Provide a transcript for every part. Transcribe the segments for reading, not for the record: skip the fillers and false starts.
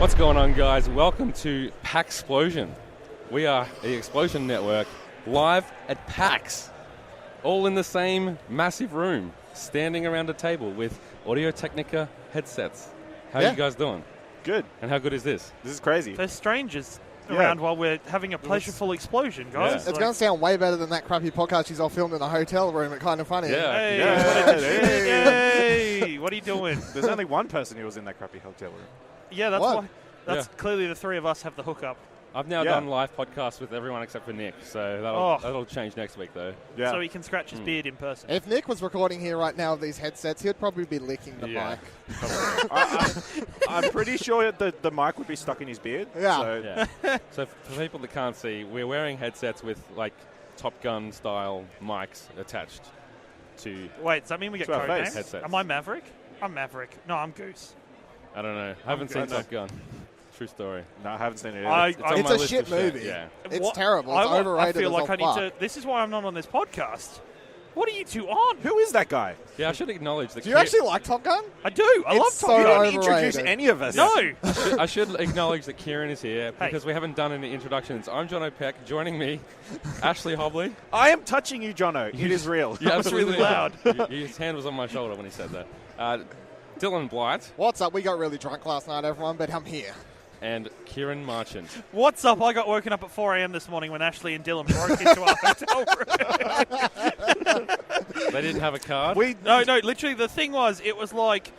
What's going on, guys? Welcome to PAXplosion. We are the Explosion Network, live at PAX, all in the same massive room, standing around a table with Audio-Technica headsets. How are you guys doing? Good. And how good is this? This is crazy. There's strangers around while we're having a pleasureful explosion, guys. Yeah. It's going to sound way better than that crappy podcast she's all filmed in a hotel room. It's kind of funny. Yeah. Hey, what are you doing? There's only one person who was in that crappy hotel room. Yeah, that's What? why. That's clearly the three of us have the hookup. I've now done live podcasts with everyone except for Nick, so that'll change next week, though. Yeah. So he can scratch his beard in person. If Nick was recording here right now with these headsets, he'd probably be licking the mic. I'm pretty sure the mic would be stuck in his beard. Yeah. So So for people that can't see, we're wearing headsets with like Top Gun style mics attached to. Wait, does that mean we get To our code face. names? Headsets. Am I Maverick? I'm Maverick. No, I'm Goose. I don't know. I haven't seen no. Top Gun. True story. No, I haven't seen it I- either. on It's my a list shit of shit, movie. Yeah. It's What? terrible. It's overrated. I feel like as I all need fuck. to. This is why I'm not on this podcast. What are you two on? Who is that guy? Yeah, I should acknowledge that. Do you actually like Top Gun? I do. I love It's Top so You Gun. didn't introduce overrated. any of us. No. I should acknowledge that Ciaran is here because we haven't done any introductions. I'm Jono Peck. Joining me, Ashley Hobley. I am touching you, Jono. It is real. Yeah, was really loud. His hand was on my shoulder when he said that. Dylan Blight What's up? We got really drunk last night, everyone, but I'm here. and Ciaran Marchant. What's up? I got woken up at 4 a.m. this morning when Ashley and Dylan broke into our hotel room. They didn't have a card. No, literally the thing was, it was like,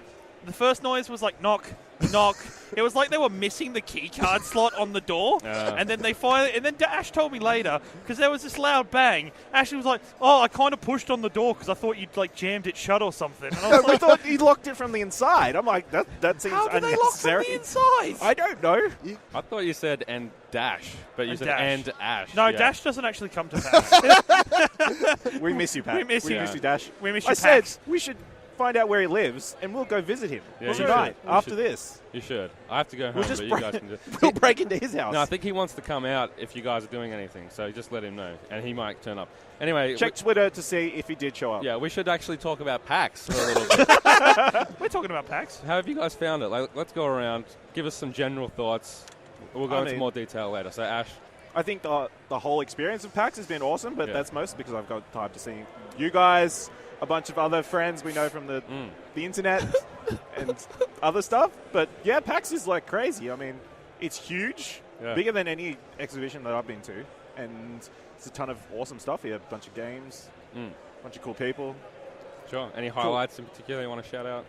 the first noise was like knock, knock. It was like they were missing the key card slot on the door. And then and then Ash told me later, because there was this loud bang, Ashley was like, oh, I kind of pushed on the door because I thought you'd like jammed it shut or something. And I was We like, thought he locked it from the inside. I'm like, that seems how do they lock from unnecessary. the inside? I don't know. I thought you said and dash, but you And said dash. and Ash. No, Yeah. Dash doesn't actually come to pass. We miss you, Pat. We miss you. Dash. We miss you, I said Pax. we should find out where he lives, and we'll go visit him Yeah, you tonight should. after You this. You should. I have to go home, We'll just but you guys can just. We'll break into his house. No, I think he wants to come out if you guys are doing anything, so just let him know, and he might turn up. Anyway, Check Twitter to see if he did show up. we should actually talk about PAX for a little bit. We're talking about PAX. How have you guys found it? Like, let's go around, give us some general thoughts. We'll go into more detail later. So, Ash. I think the whole experience of PAX has been awesome, but Yeah. that's mostly because I've got time to see you guys, a bunch of other friends we know from the internet and other stuff. But yeah, PAX is like crazy. I mean, it's huge, bigger than any exhibition that I've been to, and it's a ton of awesome stuff here. A bunch of games, a bunch of cool people. Sure. Any highlights in particular you want to shout out?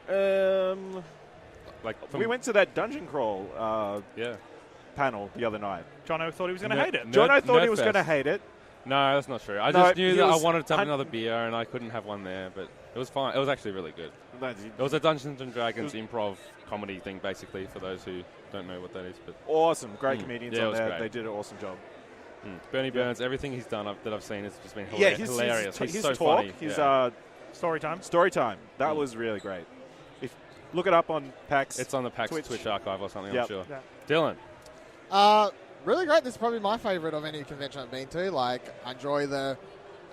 We went to that dungeon crawl panel the other night. Jono thought he was going to hate it. Jono thought he was Nerdfest. going to hate it. No, that's not true. I No, just knew he that I was wanted to have another beer, and I couldn't have one there, but it was fine. It was actually really good. It was a Dungeons & Dragons improv comedy thing, basically, for those who don't know what that is. But Awesome. Great comedians Yeah, it on was there. great. They did an awesome job. Bernie Burns, everything he's done that I've seen has just been Yeah, hilarious. He's his so talk, funny. his Story time. story time. That was really great. Look it up on PAX. It's on the PAX Twitch. Twitch archive or something, Yep. I'm sure. Yeah. Dylan. Really great. This is probably my favourite of any convention I've been to. Like, I enjoy the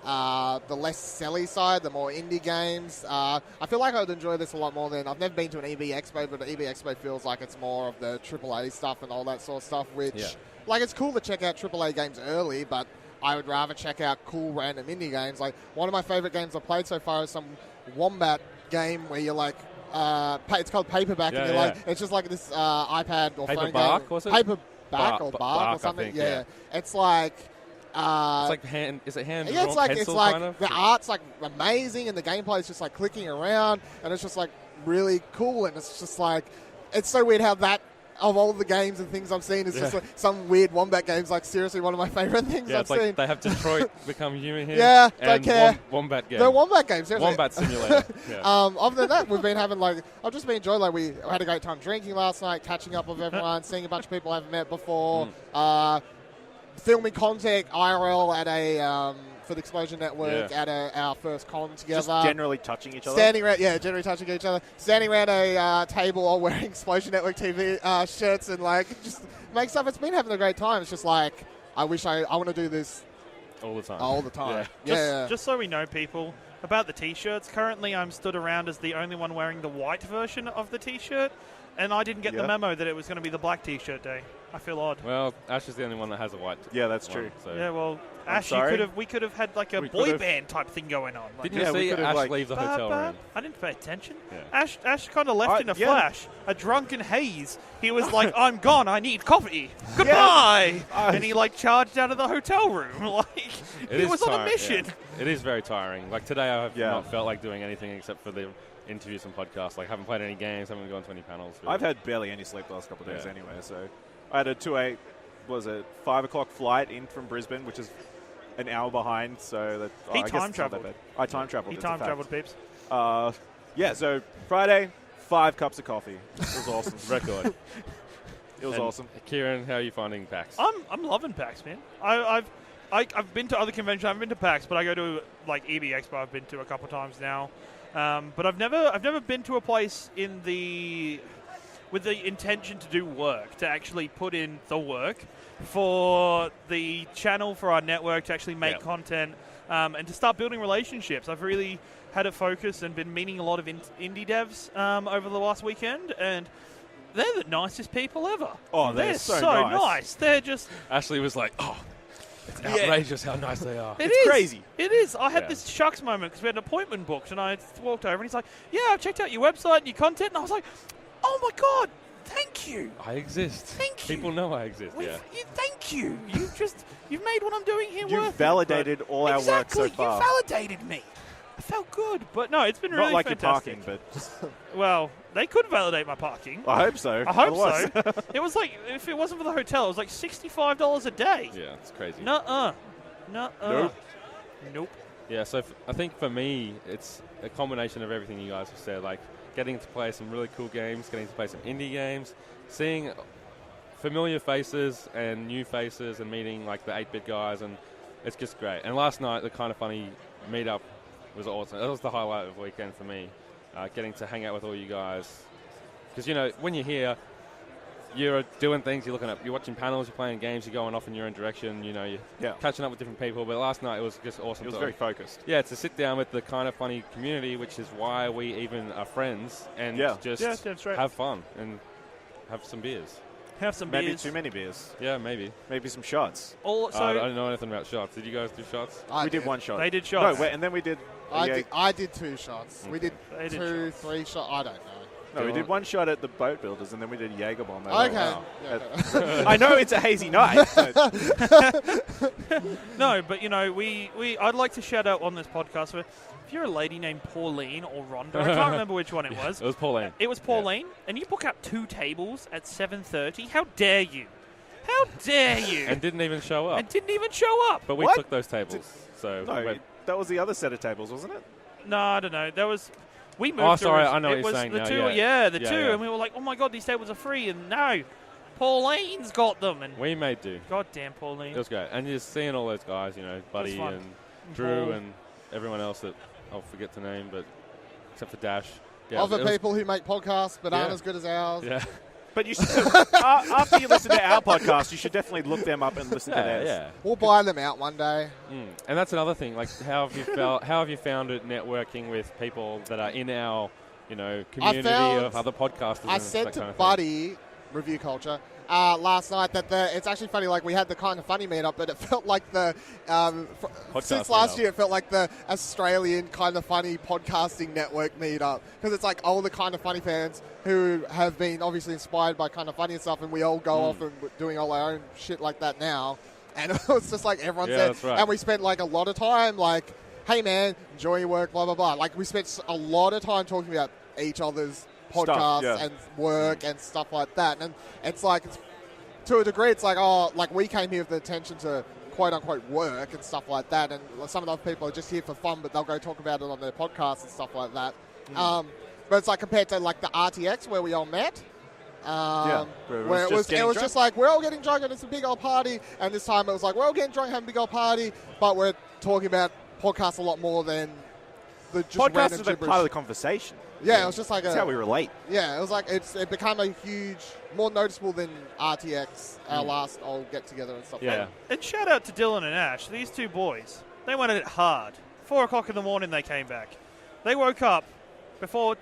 less selly side, the more indie games. I feel like I would enjoy this a lot more than... I've never been to an EB Expo, but the EB Expo feels like it's more of the AAA stuff and all that sort of stuff, which... Like, it's cool to check out AAA games early, but I would rather check out cool random indie games. Like, one of my favourite games I've played so far is some Wombat game where you're like... it's called Paperback, and you're like... It's just like this iPad or phone Paperback, game. was it? Paperback or Bark or something. I think, yeah. It's like... It's like hand. Is it hand? Yeah, it's like pencil, like kind of? the art's like amazing and the gameplay is just like clicking around and it's just like really cool and it's just like it's so weird how that of all the games and things I've seen is just like some weird Wombat games. Like seriously, one of my favorite things I've it's like seen. they have Detroit become human here. Yeah, and don't care. Wombat game. The Wombat games, seriously. Wombat simulator. Yeah. Other than that, we've been having I've just been enjoying we had a great time drinking last night, catching up with everyone, seeing a bunch of people I haven't met before. Filming content IRL at a for the Explosion Network at our first con together. Just generally touching each other. Generally touching each other. Standing around a table all wearing Explosion Network TV shirts and just make stuff. It's been having a great time. It's just like I wish I want to do this all the time. All the time. Yeah. Just so we know, people, about the T-shirts. Currently, I'm stood around as the only one wearing the white version of the T-shirt. and I didn't get the memo that it was going to be the black T-shirt day. I feel odd. Well, Ash is the only one that has a white. Yeah, that's one, true. So. Yeah, well, I'm Ash, sorry. we could have had like a boy band type thing going on. Like, Didn't you see could've, Ash like, leave the hotel room? I didn't pay attention. Yeah. Ash kind of left in a yeah. flash, a drunken haze. He was like, "I'm gone. I need coffee. Goodbye." And he like charged out of the hotel room. Like he was on a mission. Yeah. It is very tiring. Like today, I have not felt like doing anything except for the interviews and podcasts. Like haven't played any games, haven't gone to any panels. Really. I've had barely any sleep the last couple of days anyway. So I had a 5 o'clock flight in from Brisbane, which is an hour behind. So that He I guess time it's not that traveled. bad. I time traveled. He it's a time fact. traveled, peeps. So Friday, 5 cups of coffee. It was awesome. Record. It was awesome. Ciaran, how are you finding PAX? I'm loving PAX, man. I've been to other conventions. I haven't been to PAX, but I go to like EB Expo. I've been to a couple of times now, but I've never been to a place with the intention to do work, to actually put in the work for the channel, for our network, to actually make content, and to start building relationships. I've really had a focus and been meeting a lot of indie devs over the last weekend, and they're the nicest people ever. Oh, they're so nice. They're just... Ashley was like, oh, it's outrageous how nice they are. It's crazy. It is. I had this shucks moment because we had an appointment booked, and I walked over and he's like, yeah, I've checked out your website and your content, and I was like, oh my God, thank you. I exist. Thank you. People know I exist, Thank you. You've made what I'm doing here worth it. You've validated all our work so far. You validated me. I felt good. But no, it's been really Not like fantastic. your parking, but... Well, they could validate my parking. I hope so. I hope so. It was like, if it wasn't for the hotel, it was like $65 a day. Yeah, it's crazy. Nuh-uh. Nope. Yeah, so I think for me, it's a combination of everything you guys have said, like getting to play some really cool games, getting to play some indie games, seeing familiar faces and new faces and meeting like the 8-bit guys, and it's just great. And last night, the Kind of Funny meetup was awesome. That was the highlight of the weekend for me, getting to hang out with all you guys. Because, you know, when you're here, you're doing things, you're watching panels, you're playing games, you're going off in your own direction, you know, you're catching up with different people. But last night it was just awesome. It was very focused. Yeah, to sit down with the Kind of Funny community, which is why we even are friends, and just have fun and have some beers. Have some Maybe beers. too many beers. Yeah, maybe. Maybe some shots. I don't know anything about shots. Did you guys do shots? We did one shot. They did shots. No, and then we did... I did 2 shots. We did 2, 3 shots. I don't know. No, we did one shot at the boat builders, and then we did Jaeger bomb. Okay. Yeah, I know it's a hazy night. No, but you know, I'd like to shout out on this podcast. If you're a lady named Pauline or Rhonda, I can't remember which one it was. It was Pauline. It was Pauline, and you book up 2 tables at 7:30. How dare you? How dare you? And didn't even show up. But we took those tables. That was the other set of tables, wasn't it? No, I don't know. That was... We moved. Oh, sorry, I know what you're saying the now. two, the two, and we were like, "Oh my God, these tables are free!" And no, Pauline's got them. And we made do. Goddamn Pauline. It was great, and just seeing all those guys, you know, Buddy and Drew and everyone else that I'll forget to name, but except for Dash. Yeah, Other people who make podcasts but aren't as good as ours. Yeah. But you should, after you listen to our podcast, you should definitely look them up and listen to theirs. Yeah. We'll buy them out one day. And that's another thing. Like, how have you found it networking with people that are in our, you know, community of other podcasters? I said to Buddy, Review Culture, last night that it's actually funny. Like, we had the Kind of Funny meetup, but it felt like since last year, it felt like the Australian Kind of Funny podcasting network meetup, because it's like all the Kind of Funny fans who have been obviously inspired by Kind of Funny and stuff, and we all go off and doing all our own shit like that now. And it was just like everyone said, that's right. and we spent like a lot of time like, hey man, enjoy your work, blah blah blah. Like, we spent a lot of time talking about each other's podcasts and work and stuff like that. And it's like, to a degree, it's like, we came here with the intention to quote-unquote work and stuff like that, and some of the other people are just here for fun, but they'll go talk about it on their podcasts and stuff like that. But it's like, compared to like the RTX where we all met, where it was just like, we're all getting drunk and it's a big old party, and this time it was like, we're all getting drunk, having a big old party, but we're talking about podcasts a lot more than the just podcasts random is like gibberish. part of the conversation. Yeah, it was just like that's how we relate. Yeah, it was like it became a huge, more noticeable than RTX, our last old get together and stuff. Yeah, and shout out to Dylan and Ash. These two boys, they went at it hard. 4 o'clock in the morning, they came back. They woke up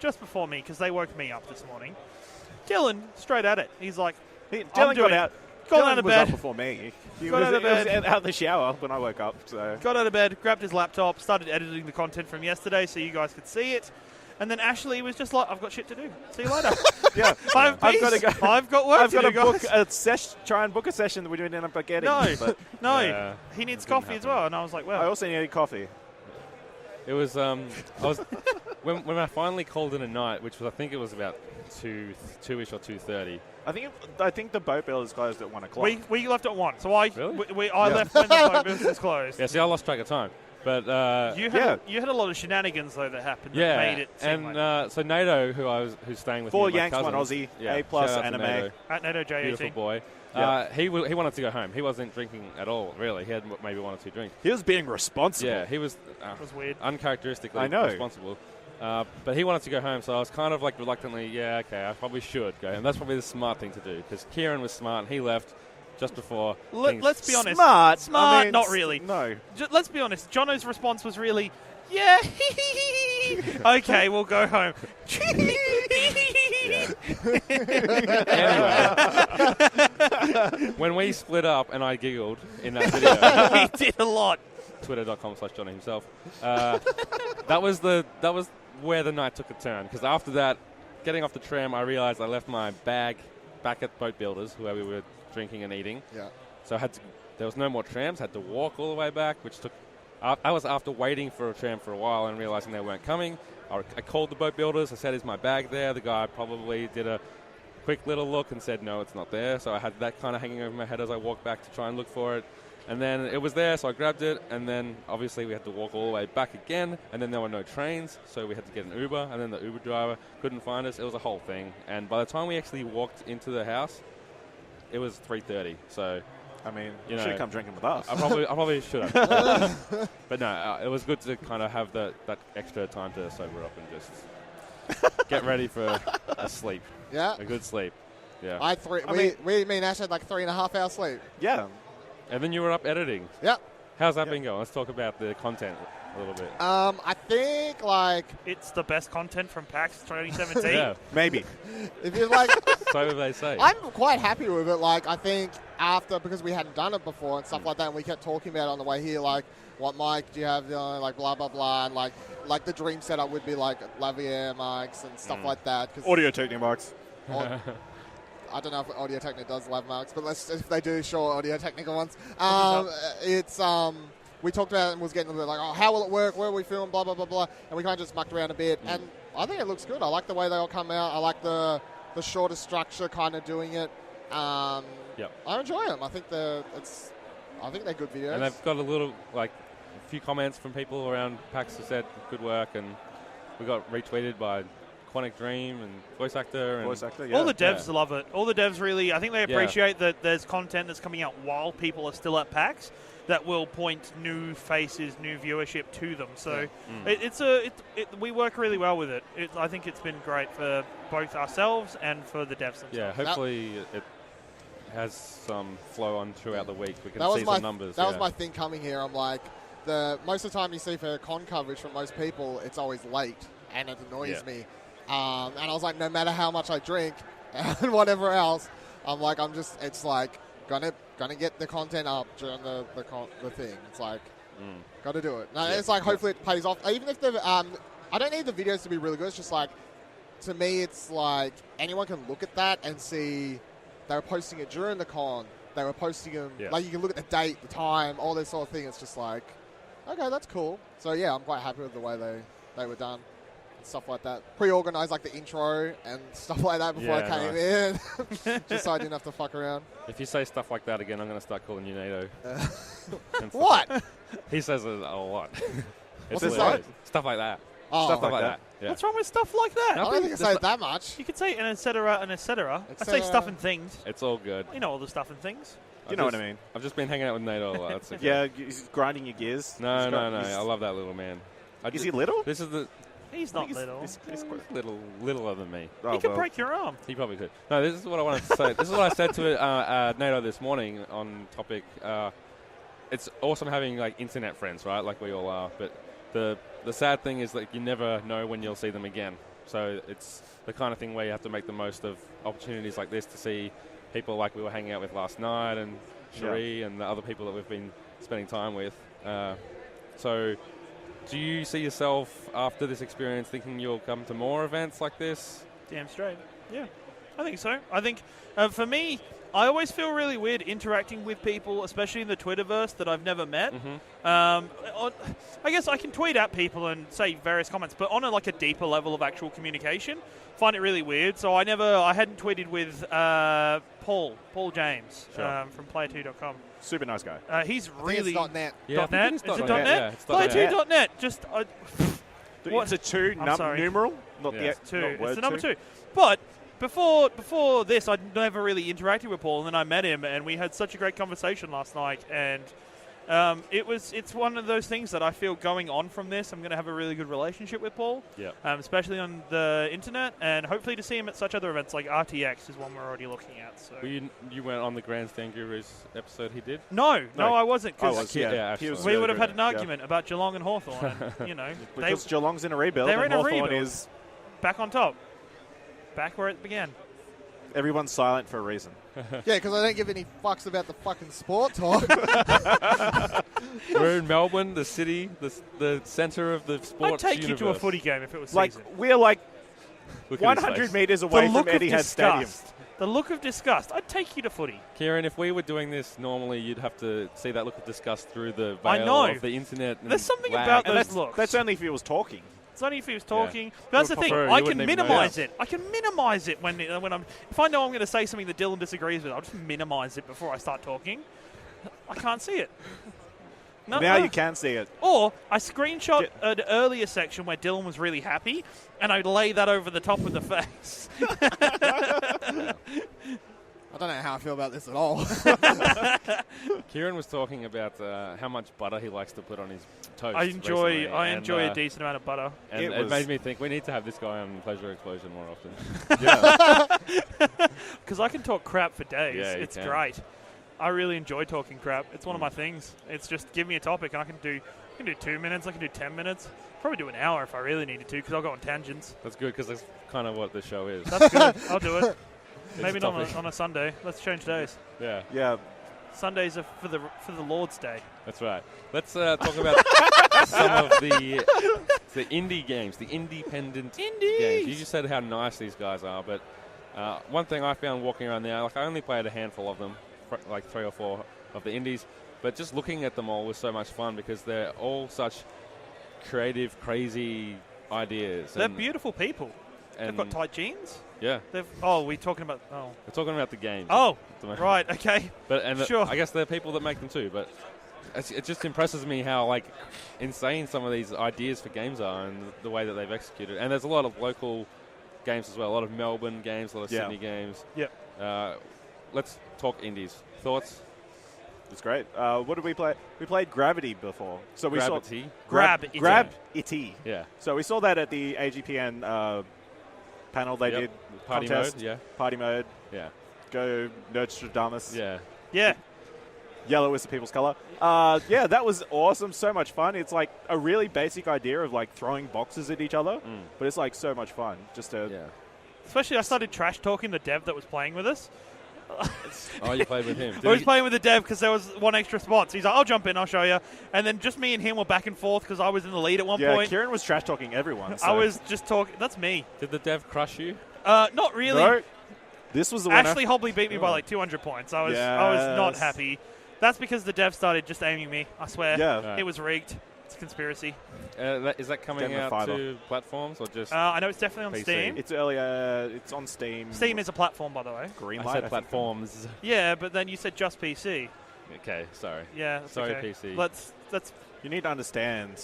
just before me, because they woke me up this morning. Dylan, straight at it. He's like, Dylan got out. Got Dylan out of was bed. up before me. He Got was, out of bed. He was out of the shower when I woke up. So Got out of bed, grabbed his laptop, started editing the content from yesterday so you guys could see it. And then Ashley was just like, I've got shit to do. See you later. yeah, I've got to go. I've got work to do, guys. Try and book a session that we didn't end up getting. No, no. Yeah, He needs coffee as well. And I was like, well. I also needed coffee. It was I was when I finally called in a night, which was I think it was about 2-ish or 2:30. I think the boat builders closed at 1 o'clock. We left at 1. So I Really? left when the boat business closed. Yeah, see, I lost track of time. But you had a lot of shenanigans though that happened. That made it seem and like so NATO, who's staying with 4 me, Yanks, my 1 cousins, Aussie, yeah, A plus shout out to anime. NATO, at NATO JAT. beautiful boy. Yep. He wanted to go home. He wasn't drinking at all, really. He had maybe 1 or 2 drinks. He was being responsible. Yeah, he was. It was weird. Uncharacteristically I know. responsible. But he wanted to go home, so I was kind of like reluctantly, yeah, okay, I probably should go. And that's probably the smart thing to do, because Ciaran was smart, and he left just before Let's be honest. Smart, I mean, not really. No. Let's be honest. Jono's response was really, yeah. Okay, we'll go home. Anyway, when we split up and I giggled in that video, He did a lot. twitter.com/Jono himself, that was where the night took a turn, because after that, getting off the tram, I realized I left my bag back at Boat Builders, where we were drinking and eating. Yeah. So there was no more trams, had to walk all the way back, which took. I was after waiting for a tram for a while and realizing they weren't coming. I called the Boat Builders. I said, "Is my bag there?" The guy probably did a quick little look and said, "No, it's not there." So I had that kind of hanging over my head as I walked back to try and look for it. And then it was there, so I grabbed it, and then obviously we had to walk all the way back again, and then there were no trains, so we had to get an Uber, and then the Uber driver couldn't find us. It was a whole thing. And by the time we actually walked into the house, it was 3:30. So, I mean, you you should know, have come drinking with us. I probably should have. But no, it was good to kind of have that extra time to sober up and just get ready for a sleep, Yeah. a good sleep. Yeah. Me and Ash had like 3.5 hours sleep. Yeah. And then you were up editing. Yep. How's that been going? Let's talk about the content a little bit. I think like It's the best content from PAX 2017. Yeah, Maybe. if you like, so they say. I'm quite happy with it. Like I think because we hadn't done it before and stuff like that, and we kept talking about it on the way here, like what mic do you have, like blah blah blah, and like the dream setup would be like lavalier mics and stuff like that. Cause Audio-Technica marks. I don't know if Audio-Technica does lav mics, but if they do, sure, Audio-Technica ones. We talked about it and was getting a bit like, oh, how will it work? Where will we film? Blah blah blah blah, and we kind of just mucked around a bit, and I think it looks good. I like the way they all come out. I like the shorter structure, kind of doing it. Yep. I enjoy them. I think they're good videos. And they've got a few comments from people around PAX who said good work, and we got retweeted by Quantic Dream and Voice Actor. And All the devs love it. All the devs really, I think they appreciate that there's content that's coming out while people are still at PAX that will point new faces, new viewership to them. So we work really well with it. I think it's been great for both ourselves and for the devs themselves. Yeah, hopefully it has some flow on throughout the week. We can see my some numbers. That was my thing coming here. I'm like, most of the time you see for con coverage from most people, it's always late, and it annoys me. And I was like, no matter how much I drink and whatever else, it's like gonna get the content up during the thing. It's like, got to do it. No, it's like hopefully it pays off. Even if I don't need the videos to be really good. It's just like, to me, it's like anyone can look at that and see they were posting it during the con. They were posting them like you can look at the date, the time, all this sort of thing. It's just like, okay, that's cool. So yeah, I'm quite happy with the way they were done. Stuff like that. Pre-organized like the intro and stuff like that before I came in. Just so I didn't have to fuck around. If you say stuff like that again, I'm going to start calling you NATO. What? He says it a lot. What's it say? Stuff like that. Oh, stuff like that. Yeah. What's wrong with stuff like that? I don't think I say it that much. You could say an et cetera, an et cetera. I say stuff and things. It's all good. You know all the stuff and things. You know what I mean. I've just been hanging out with NATO a lot. That's okay. Yeah, he's grinding your gears. No. I love that little man. Is he little? This is the... He's not little. He's littler than me. He could break your arm. He probably could. No, this is what I wanted to say. This is what I said to NATO this morning on topic. It's awesome having like internet friends, right? Like we all are. But the sad thing is that you never know when you'll see them again. So it's the kind of thing where you have to make the most of opportunities like this to see people like we were hanging out with last night and Cherie and the other people that we've been spending time with. So do you see yourself after this experience thinking you'll come to more events like this? Damn straight. Yeah, I think so. I think for me, I always feel really weird interacting with people, especially in the Twitterverse that I've never met. I guess I can tweet at people and say various comments, but on a deeper level of actual communication, find it really weird. So I hadn't tweeted with Paul James from player2.com. Super nice guy. He's I think really it's .net. Yeah, .net. Is it .net? .net? Yeah, it's Player2.net. Just It's a 2 numeral, not the two. not word It's the number 2. 2. But before this, I'd never really interacted with Paul, and then I met him, and we had such a great conversation last night. And it's one of those things that I feel going on from this, I'm going to have a really good relationship with Paul, especially on the internet, and hopefully to see him at such other events like RTX is one we're already looking at. So you went on the Grandstand Gurus episode he did? No, I wasn't. I was, We would have had an argument about Geelong and Hawthorn, and because Geelong's in a rebuild, they're and in a Hawthorn rebuild. is Back on top. Back where it began. everyone's silent for a reason. Yeah, because I don't give any fucks about the fucking sport talk. We're in Melbourne, the city, the centre of the sports I'd take you to a universe. footy game if it was Like season. we're like Look at his 100 face. meters away The look from of Etihad Stadium. disgust. The look of disgust. I'd take you to footy. Ciaran, if we were doing this normally, you'd have to see that look of disgust through the I veil know. of the internet. And There's something lag. about And those looks. that's only if he was talking. It's only if he was talking. But that's the thing. prefer- I you can wouldn't even minimise know. it. I can minimise it when I'm. If I know I'm going to say something that Dylan disagrees with, I'll just minimise it before I start talking. I can't see it. No, Now no. you can see it. Or I screenshot an earlier section where Dylan was really happy, and I lay that over the top of the face. I don't know how I feel about this at all. Ciaran was talking about how much butter he likes to put on his toast. I enjoy recently, a decent amount of butter. And It it was- made me think we need to have this guy on Pleasure Explosion more often. Because I can talk crap for days. Yeah, you It's can. great. I really enjoy talking crap. It's one of my things. It's just give me a topic and I can do 2 minutes, I can do 10 minutes. Probably do an hour if I really needed to because I'll go on tangents. That's good because that's kind of what the show is. That's good. I'll do it. It's Maybe a not topic. on a Sunday. Let's change days. Yeah, Yeah. Sundays are for the Lord's Day. that's right. Let's talk about some of the indie games, the independent games. You just said how nice these guys are, but one thing I found walking around there, like I only played a handful of them, like 3 or 4 of the indies, but just looking at them all was so much fun because they're all such creative, crazy ideas. They're and, beautiful people. They've and got tight jeans. yeah, We're talking about. Oh. we're talking about the games. Oh, at the moment. right. Okay. But Sure. I guess they're people that make them too. But it just impresses me how like insane some of these ideas for games are and the way that they've executed. And there's a lot of local games as well. A lot of Melbourne games, a lot of Sydney games. Yep. Let's talk indies. Thoughts? It's great. What did we play? We played Gravity before. So we Gravity. Grab saw it. Grab It. Yeah. So we saw that at the AGPN panel they did. Party contest. mode. Yeah. Party mode. Yeah. Go Nerdstradamus. Yeah. Yeah. Yellow is the people's color. Yeah, that was awesome. So much fun. It's like a really basic idea of like throwing boxes at each other, but it's like so much fun. Just to Yeah. Especially, I started trash talking the dev that was playing with us. Oh, you played with him. I was playing with the dev because there was one extra spot. So he's like, I'll jump in, I'll show you. And then just me and him were back and forth because I was in the lead at one yeah, point. Ciaran was trash talking everyone. So. I was just talking. That's me. Did the dev crush you? Not really. No, this was the winner. Ashley Hobley beat me by like 200 points. I was not Yes. happy. That's because the dev started just aiming me. I swear. Yeah. Right. It was rigged. It's a conspiracy. Is that coming Getting the out fiber. to platforms or just? I know it's definitely on PC. Steam. It's earlier. It's on Steam. Steam is a platform, by the way. Greenlight. I said I think. platforms. Yeah, but then you said just PC. Okay, sorry. Yeah, that's Sorry, okay. PC. Let's You need to understand.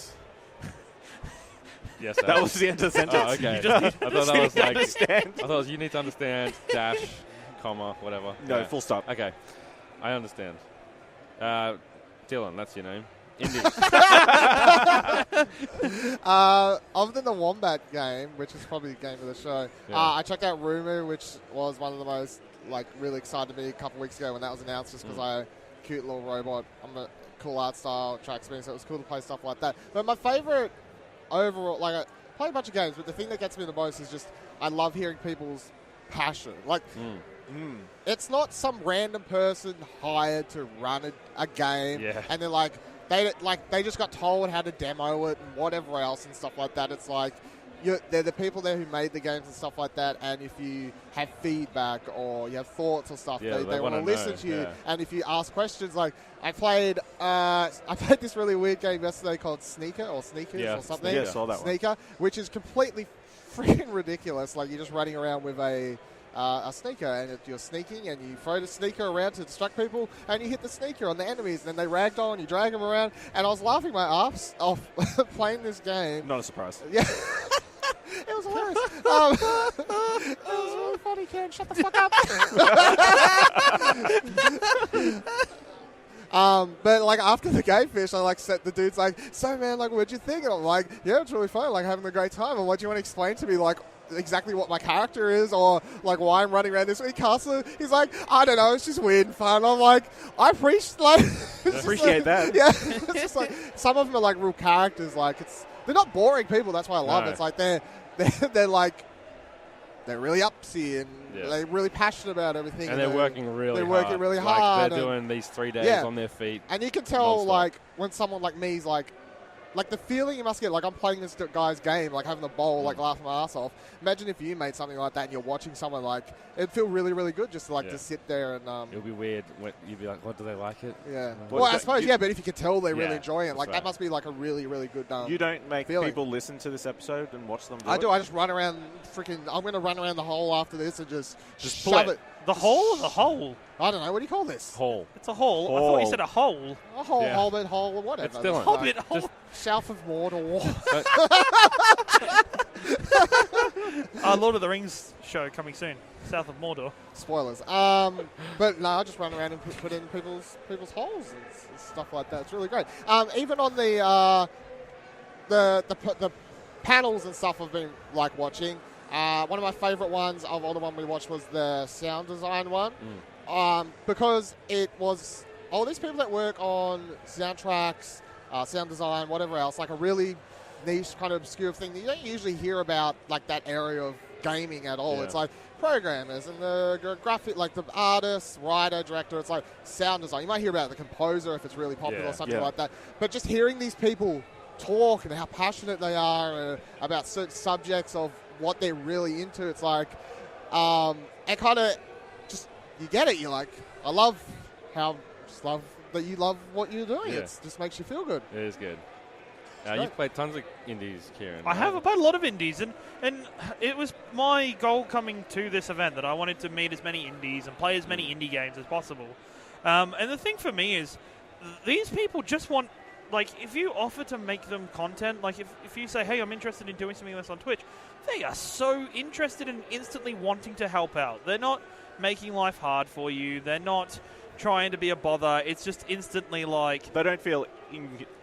Yes, That was the end of the sentence. Oh, okay. You just need I thought that was like. Understand. I thought it was you need to understand dash, comma, whatever. No, Yeah. full stop. Okay, I understand. Dylan, that's your name. Indie. Other than the Wombat game, which is probably the game of the show, Yeah. I checked out Rumu, which was one of the most really excited me a couple weeks ago when that was announced, just because I cute little robot. I'm a cool art style track spin, so it was cool to play stuff like that. But my favorite overall, play a bunch of games, but the thing that gets me the most is just I love hearing people's passion. Like, it's not some random person hired to run a game, and they're like they just got told how to demo it and whatever else and stuff like that. It's like they're the people there who made the games and stuff like that, and if you have feedback or you have thoughts or stuff, they want to listen to you. And if you ask questions, like I played this really weird game yesterday called Sneakers or something. Yeah, saw that Sneaker, which is completely freaking ridiculous. Like you're just running around with a sneaker, and you're sneaking, and you throw the sneaker around to distract people, and you hit the sneaker on the enemies, and then they ragdoll, and you drag them around. And I was laughing my ass off playing this game. Not a surprise. Yeah. It was hilarious. It was really funny, Ciaran. Shut the fuck up. But like after the game finished, I like set the dude's like, so man, like what'd you think? And I'm like, yeah, it's really fun, like having a great time. And what do you want to explain to me, like exactly what my character is, or like why I'm running around this way castle? He's like, I don't know, it's just weird and fun. I'm like, I appreciate that. Yeah, it's just like some of them are like real characters. Like they're not boring people. That's why I love it. It's like they're like they're really upsy and they're really passionate about everything. And they're working really hard. Working really hard. They're doing these 3 days on their feet. And you can tell, non-stop. like, when someone like me is like the feeling you must get, like I'm playing this guy's game, like having the bowl, like laughing my ass off. Imagine if you made something like that and you're watching someone, like, it'd feel really, really good just to, like, to sit there and... It'll be weird. You'd be like, what, do they like it? Yeah. Well, I suppose, but if you could tell they really enjoy it, like, that must be, like, a really, really good You don't make people listen to this episode and watch them do I do. I just run around I'm going to run around the hole after this and just shove it. The hole or the hole? I don't know. What do you call this? Hole. It's a hole. I thought you said a hole. A hole, hobbit, hole, whatever. It's still Hobbit, hole. South of Mordor. Lord of the Rings show coming soon. South of Mordor. Spoilers. But no, I just run around and put in people's holes and stuff like that. It's really great. Even on the panels and stuff I've been like watching. One of my favourite ones of all the one we watched was the sound design one. Because it was all these people that work on soundtracks, sound design, whatever else, like a really niche kind of obscure thing that you don't usually hear about, like that area of gaming at all. It's like programmers and the graphic, like the artist, writer, director. It's like sound design. You might hear about the composer if it's really popular or something like that. But just hearing these people talk and how passionate they are about certain subjects of what they're really into, it's like, and kind of just, you get it. You're like, I love that you love what you're doing. It just makes you feel good. It is good. You've played tons of indies, Ciaran. I have played a lot of indies, and it was my goal coming to this event that I wanted to meet as many indies and play as many indie games as possible. And the thing for me is, these people just want, like, if you offer to make them content, like if you say, hey, I'm interested in doing something like this on Twitch, they are so interested in instantly wanting to help out. They're not making life hard for you. They're not trying to be a bother. It's just instantly like... They don't feel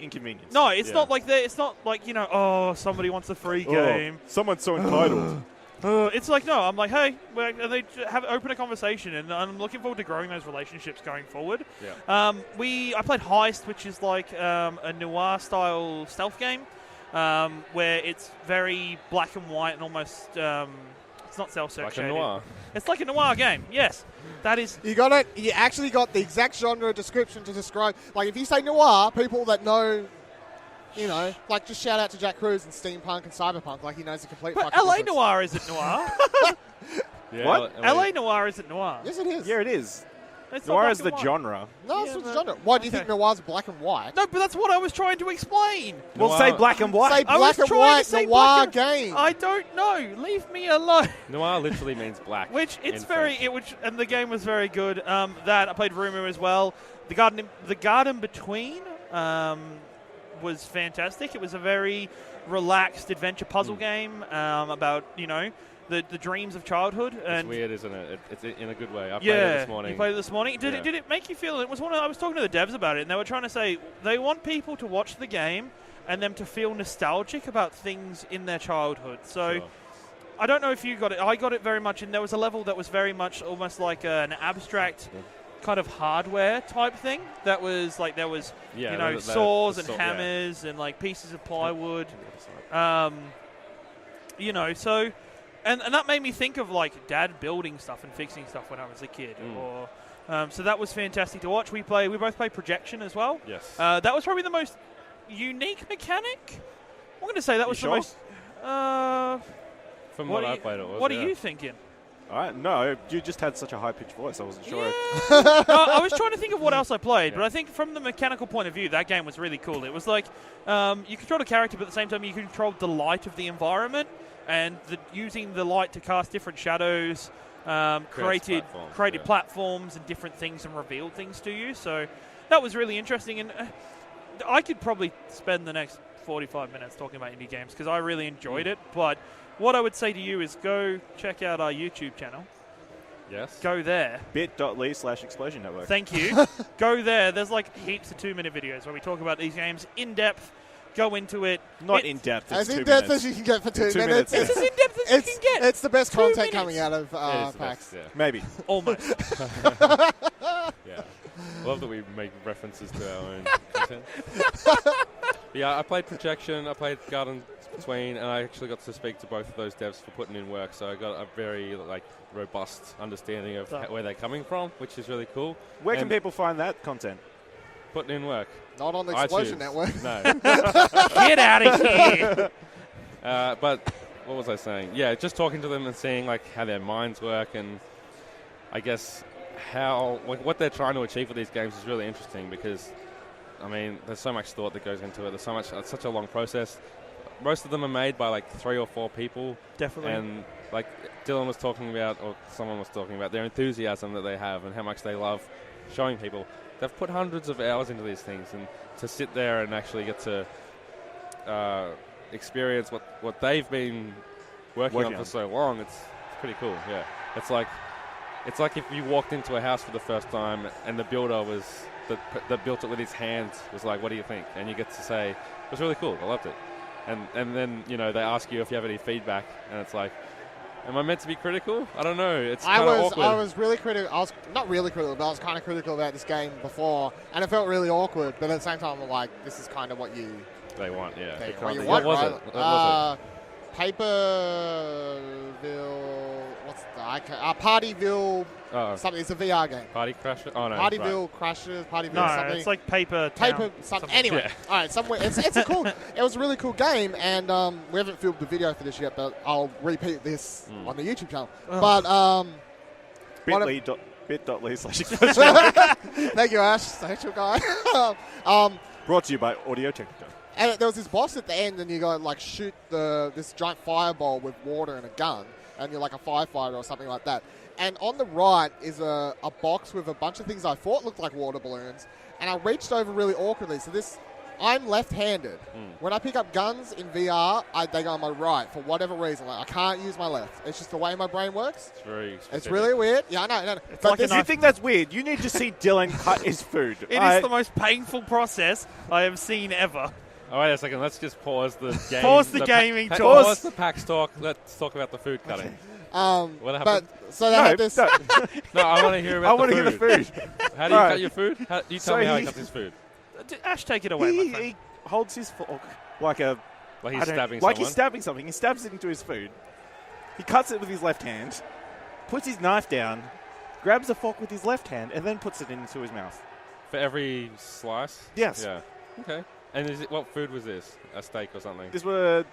inconvenienced. No, it's not like it's not like, you know, oh, somebody wants a free game. Someone's so entitled. It's like, no, I'm like, hey, and they open a conversation, and I'm looking forward to growing those relationships going forward. I played Heist, which is like a noir-style stealth game, where it's very black and white and almost, it's not self-shaded. Like a noir. It's like a noir game, yes. That is... You got it. You actually got the exact genre description to describe. Like, if you say noir, people that know... You know, like, just shout out to Jack Cruz and steampunk and cyberpunk, like he knows the complete but fucking LA difference. Noir isn't noir. What? LA Noir isn't noir. Yes, it is. Yeah, it is. It's Noir not is black the and white. genre. No, it's the genre. Why do you think noir's black and white? No, but that's what I was trying to explain. We'll say black and white. Say I black was and trying white to say noir black and- game. I don't know. Leave me alone. Noir literally means black. Which it's in very, French. and the game was very good. That I played Rumor as well. The Garden Between was fantastic. It was a very relaxed adventure puzzle game about, you know, the dreams of childhood. And it's weird, isn't it? It's in a good way. I played yeah, it this morning. you played it this morning. Did it make you feel? It was I was talking to the devs about it, and they were trying to say they want people to watch the game and them to feel nostalgic about things in their childhood. So. Sure. I don't know if you got it. I got it very much, and there was a level that was very much almost like an abstract kind of hardware type thing. That was like there was saws and hammers and like pieces of plywood. You know, so... And that made me think of, like, Dad building stuff and fixing stuff when I was a kid. Or so that was fantastic to watch. We both play Projection as well. Yes. That was probably the most unique mechanic. I'm going to say that was the most... From what I played, it was. What are you thinking? No, you just had such a high-pitched voice. I wasn't sure. No, I was trying to think of what else I played, but I think from the mechanical point of view, that game was really cool. It was like you controlled a character, but at the same time you controlled the light of the environment and using the light to cast different shadows, created platforms and different things and revealed things to you. So that was really interesting, and I could probably spend the next 45 minutes talking about indie games because I really enjoyed it, but what I would say to you is go check out our YouTube channel. Yes. Go there. bit.ly/Explosion Network. Thank you. Go there. There's like heaps of 2-minute videos where we talk about these games in depth, go into it. Not in depth. As in depth as you can get for 2 minutes. It's as in depth as you can get. It's the best 2 content minutes. coming out of PAX. Best, yeah. Maybe. Almost. Yeah. Love that we make references to our own content. Yeah, I played Projection, I played Gardens Between, and I actually got to speak to both of those devs for putting in work, so I got a very robust understanding of where they're coming from, which is really cool. Where can people find that content? Putting in work. Not on the Explosion Network. No. Get out of here. But what was I saying? Yeah, just talking to them and seeing how their minds work, and I guess how what they're trying to achieve with these games is really interesting because, I mean, there's so much thought that goes into it. There's so much. It's such a long process. Most of them are made by 3 or 4 people. Definitely. And Dylan was talking about, or someone was talking about, their enthusiasm that they have and how much they love showing people. They've put hundreds of hours into these things, and to sit there and actually get to experience what they've been working on for so long, it's pretty cool. Yeah, it's like if you walked into a house for the first time and the builder was that built it with his hands was like, "What do you think?" And you get to say, "It was really cool. I loved it." And then they ask you if you have any feedback, and it's like, am I meant to be critical? I don't know. It's kind of awkward. I was really critical. I was not really critical, but I was kind of critical about this game before, and it felt really awkward. But at the same time, I'm like, this is kind of what they want. Yeah. What was it? What was it? Paperville. What's Partyville? Something. It's a VR game. Party Crasher? Oh, no. Partyville Crashes. Partyville something. No, it's like Paper something. Anyway, all right, somewhere. It's a cool. It was a really cool game, and we haven't filmed the video for this yet, but I'll repeat this on the YouTube channel. But bit.ly/Explosion. Thank you, Ash, social guy. Brought to you by Audio-Technica. And there was this boss at the end, and you go shoot this giant fireball with water and a gun, and you're like a firefighter or something like that. And on the right is a box with a bunch of things I thought looked like water balloons, and I reached over really awkwardly. So I'm left-handed. When I pick up guns in VR, they go on my right for whatever reason. I can't use my left. It's just the way my brain works. It's very specific. It's really weird. Yeah, I know. But if you think that's weird, you need to see Dylan cut his food. It is the most painful process I have seen ever. Oh, wait a second. Let's just pause the game. Pause the gaming talk. Pause the PAX talk. Let's talk about the food cutting. What happened? So they had this. No, I want to hear about hear the food. How do you cut your food? You tell me how he cuts his food. Ash, take it away, my friend. He holds his fork like he's stabbing someone. Like he's stabbing something. He stabs it into his food. He cuts it with his left hand, puts his knife down, grabs the fork with his left hand, and then puts it into his mouth. For every slice? Yes. Yeah. Okay. And what food was this? A steak or something? His burger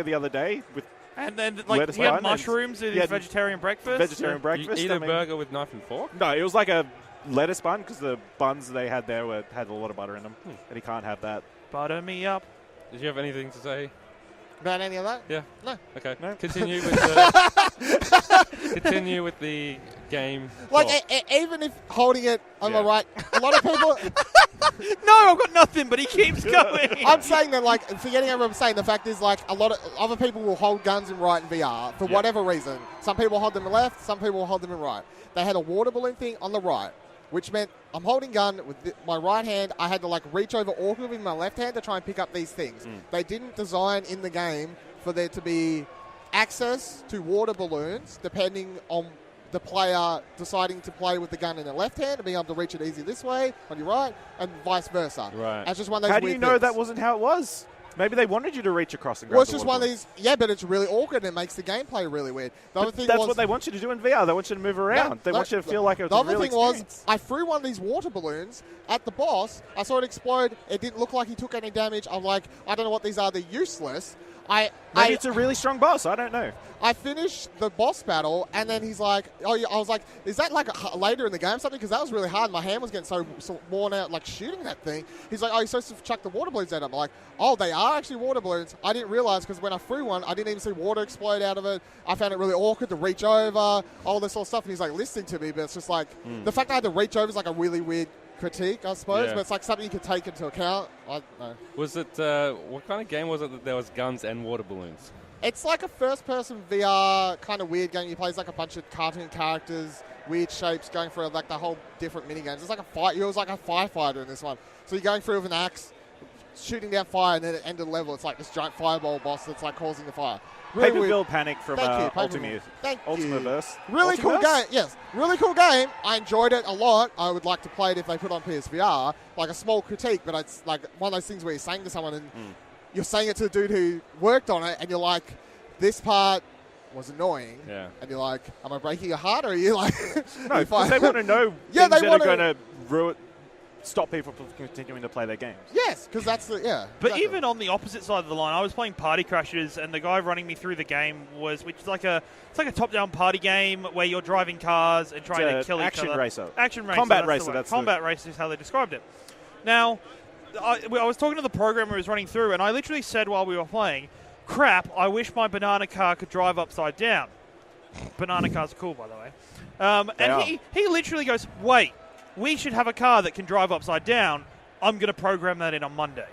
the other day with. And then, he had mushrooms in his vegetarian breakfast. Vegetarian breakfast. You eat a burger with knife and fork? No, it was like a lettuce bun because the buns they had there had a lot of butter in them, and he can't have that. Butter me up. Did you have anything to say about any of that? Yeah. No. Okay. No. Continue with the game. Even if holding it on my right, a lot of people. No, I've got nothing, but he keeps going. I'm saying that, forgetting what I'm saying, the fact is, a lot of other people will hold guns in right in VR for whatever reason. Some people hold them in left, some people hold them in right. They had a water balloon thing on the right, which meant I'm holding gun with my right hand. I had to, reach over awkwardly with my left hand to try and pick up these things. They didn't design in the game for there to be access to water balloons, depending on the player deciding to play with the gun in the left hand and being able to reach it easy this way on your right, and vice versa. Right. It's just one of those How do you know things. that wasn't how it was? Maybe they wanted you to reach across and grab Well, it's the just water one of these. Yeah, but it's really awkward and it makes the gameplay really weird. The other thing That's was, what they want you to do in VR. They want you to move around. They want you to feel like it's the a other real thing experience. was, I threw one of these water balloons at the boss. I saw it explode. It didn't look like he took any damage. I'm like, I don't know what these are. They're useless. Maybe it's a really strong boss. I don't know. I finished the boss battle, and then he's like, "Oh, yeah." I was like, "Is that like later in the game or something?" Because that was really hard. My hand was getting so worn out, like shooting that thing. He's like, "Oh, you're supposed to chuck the water balloons at him." I'm like, "Oh, they are actually water balloons." I didn't realize because when I threw one, I didn't even see water explode out of it. I found it really awkward to reach over, all this sort of stuff. And he's like listening to me, but it's just like the fact that I had to reach over is like a really weird critique, I suppose. Yeah. But it's like something you can take into account. I don't know. Was it, what kind of game was it that there was guns and water balloons? It's like a first-person VR kind of weird game. You play as like a bunch of cartoon characters, weird shapes, going through like the whole different mini games. It's like a fight. You was like a firefighter in this one. So you're going through with an axe, shooting down fire, and then at the end of the level, it's like this giant fireball boss that's like causing the fire. Really weird. Paper Panic from Ultimaverse. Thank you. Ultimaverse. Really cool Ultiverse? game. Yes, really cool game. I enjoyed it a lot. I would like to play it if they put it on PSVR. Like a small critique, but it's like one of those things where you're saying to someone and you're saying it to the dude who worked on it, and you're like, this part was annoying. Yeah. And you're like, am I breaking your heart, or are you like... No, because they want to know Yeah, things they that are wanna- going to stop people from continuing to play their games. Yes, because that's the... Yeah. But exactly. even on the opposite side of the line, I was playing Party Crashers, and the guy running me through the game which is like a top-down party game where you're driving cars and trying to kill each action other. racer. Action racer. Combat that's racer, the word. that's Combat racer is how they described it. Now, I was talking to the programmer who was running through, and I literally said while we were playing, crap, I wish my banana car could drive upside down. Banana cars are cool, by the way. And he literally goes, wait, we should have a car that can drive upside down. I'm going to program that in on Monday.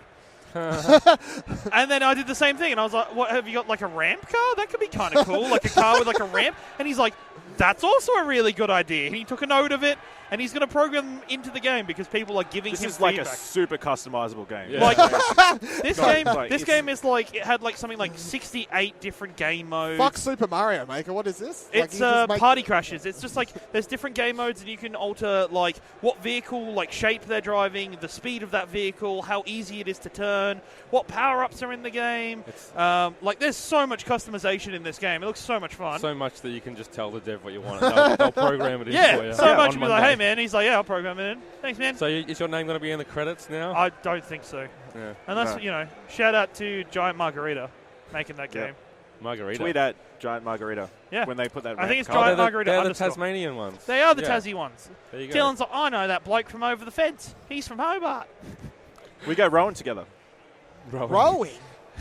And then I did the same thing, and I was like, what, have you got like a ramp car? That could be kind of cool, like a car with like a ramp. And he's like, that's also a really good idea. And he took a note of it, and he's going to program them into the game because people are giving him feedback. This is like a super customizable game. Yeah. Like this it's- game is like, it had like something like 68 different game modes. Fuck Super Mario Maker. What is this? It's you just make- Party Crashers. It's just like there's different game modes, and you can alter like what vehicle, like shape they're driving, the speed of that vehicle, how easy it is to turn, what power-ups are in the game. Like there's so much customization in this game. It looks so much fun. So much that you can just tell the dev what you want. And they'll program it in for you. So much. on Be like, Monday. hey man. He's like, yeah, I'll program it in. Thanks, man. So is your name going to be in the credits now? I don't think so. Yeah. Unless shout out to Giant Margarita making that game. Margarita. Tweet at Giant Margarita. Yeah. When they put that I think ramp it's car. Giant they're Margarita the underscore. Tasmanian ones. They are the Yeah. Tassie ones. There you go. Dylan's like, I know that bloke from over the fence. He's from Hobart. We go rowing together. Rowing.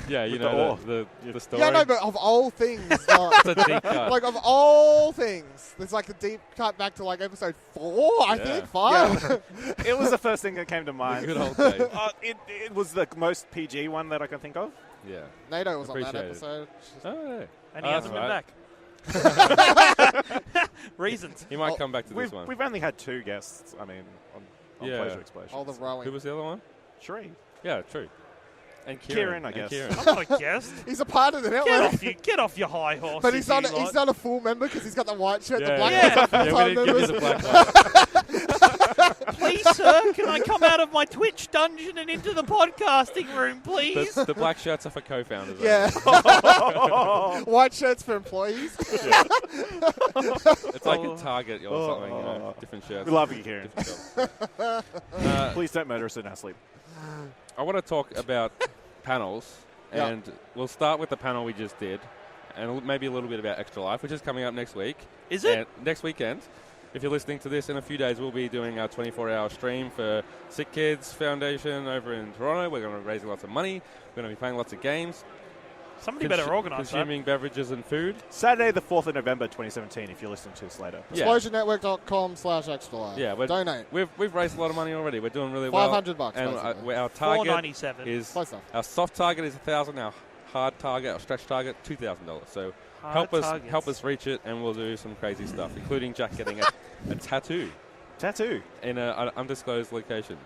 Yeah, you With know the the story. Yeah, no, but of all things, It's a deep cut. like of all things, there's like a deep cut back to like episode 4, I Yeah. think, 5. It was the first thing that came to mind. Good old days. It was the most PG one that I can think of. Yeah. NATO was on that Appreciate it. episode. It's just- Oh, yeah. And he Oh, hasn't been that's back. Reasons. He might come back to this one. We've only had 2 guests. I mean, on Yeah. Pleasure Explosion. all the rowing. Who was the other one? Shree. Yeah, true. And Ciaran, I And guess. Ciaran. I'm not a guest. He's a part of the Get network. off your high horse. But you he's not lot. a full member because he's got the white shirt, the Yeah, black yeah. shirt, Yeah, full-time we didn't give you members. the black one. Please, sir, can I come out of my Twitch dungeon and into the podcasting room, please? The black shirts are for co-founders. Yeah. White shirts for employees. It's like a Target or something, you know, different shirts. We love you, Ciaran. different jobs. Please don't murder us in our sleep. I want to talk about panels, Yeah. and we'll start with the panel we just did, and maybe a little bit about Extra Life, which is coming up next week. Is it? And next weekend. If you're listening to this in a few days, we'll be doing our 24-hour stream for Sick Kids Foundation over in Toronto. We're going to be raising lots of money. We're going to be playing lots of games. Somebody better organise that. Consuming beverages and food. Saturday, the 4th of November, 2017, if you're listening to us later. Yeah. ExplosionNetwork.com/extra. Yeah, Donate. We've raised a lot of money already. We're doing really well. $500. And basically. our target $4.97. is Close enough. our soft target is $1,000. Our hard target, our stretch target, $2,000. So help us reach it, and we'll do some crazy stuff, including Jack getting a tattoo Tattoo. in an undisclosed location.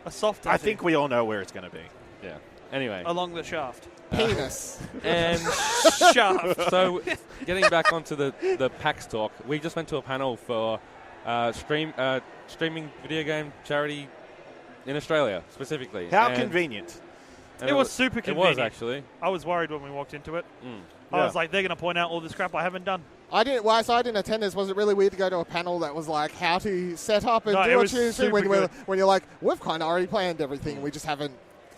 A soft I tattoo think we all know where it's going to be. Yeah. Anyway, along the shaft. Penis. and Shaft. so getting back onto the PAX talk, we just went to a panel for streaming video game charity in Australia specifically. How And convenient. And it was super convenient. It was, actually. I was worried when we walked into it. Yeah. I was like, they're going to point out all this crap I haven't done. I didn't attend this. Was it really weird to go to a panel that was like how to set up and No, do it a was Tuesday super good. when you're like, we've kind of already planned everything. We just haven't.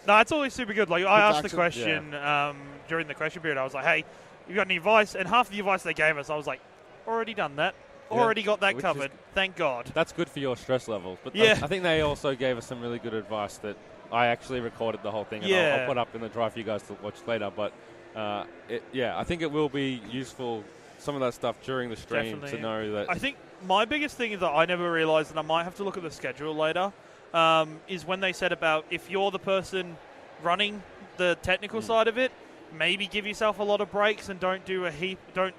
No, it's always super good. Like I asked the action. question during the question period. I was like, "Hey, you got any advice?" And half the advice they gave us, I was like, "Already done that. Already got that Which covered. Thank God." That's good for your stress levels. But Yeah. I think they also gave us some really good advice that I actually recorded the whole thing. And Yeah. I'll put up in the drive for you guys to watch later. But I think it will be useful. Some of that stuff during the stream Definitely. to know that. I think my biggest thing is that I never realised, and I might have to look at the schedule later, is when they said about if you're the person running the technical side of it, maybe give yourself a lot of breaks and don't do a heap. Don't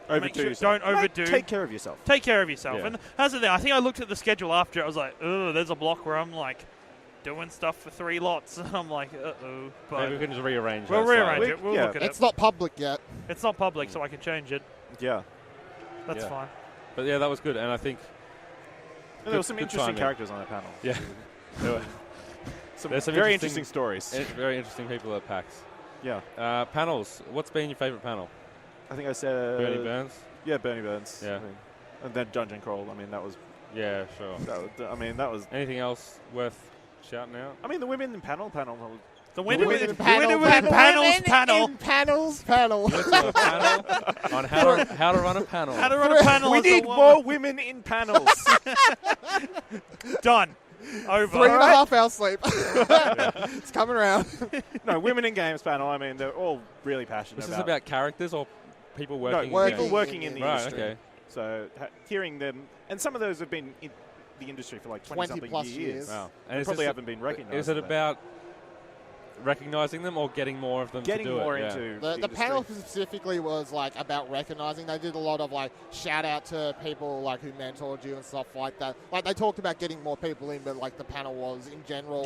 Overdo yourself. Don't overdo. Take care of yourself. Take care of yourself. Yeah. And that's the thing. I think I looked at the schedule after. I was like, oh, there's a block where I'm like doing stuff for 3 lots. And I'm like, uh-oh. But maybe we can just rearrange. we'll that rearrange slightly. it. We'll Yeah. look at It's it. not public yet. It's not public, so I can change it. Yeah. That's Yeah. fine. But yeah, that was good, and I think And there were some good interesting timing. characters on that panel. yeah, there were There's some very interesting- interesting stories. very interesting people at PAX. Yeah. Panels. What's been your favourite panel? I think I said Bernie Burns. Yeah, Bernie Burns. Yeah. I mean, and then Dungeon Crawl. I mean, that was. Yeah, sure. That was. Anything else worth shouting out? I mean, the women in panel. The winner Women in in panel panel. What's a panel on how to run a panel. How to run a panel. We as a need woman. more women in panels. Done. Over. 3.5 hours sleep. It's coming around. No, women in games panel. I mean, they're all really passionate Is this about. about characters or people working? No, in people games? working in the Right, industry. okay. So hearing them, and some of those have been in the industry for like 20-something 20+ years. years. Wow. They is probably this- haven't been recognised. Is it for that. about recognizing them or getting more of them getting to do more it? into The industry? panel specifically was like about recognizing. They did a lot of like shout out to people like who mentored you and stuff like that. Like they talked about getting more people in, but like the panel was in general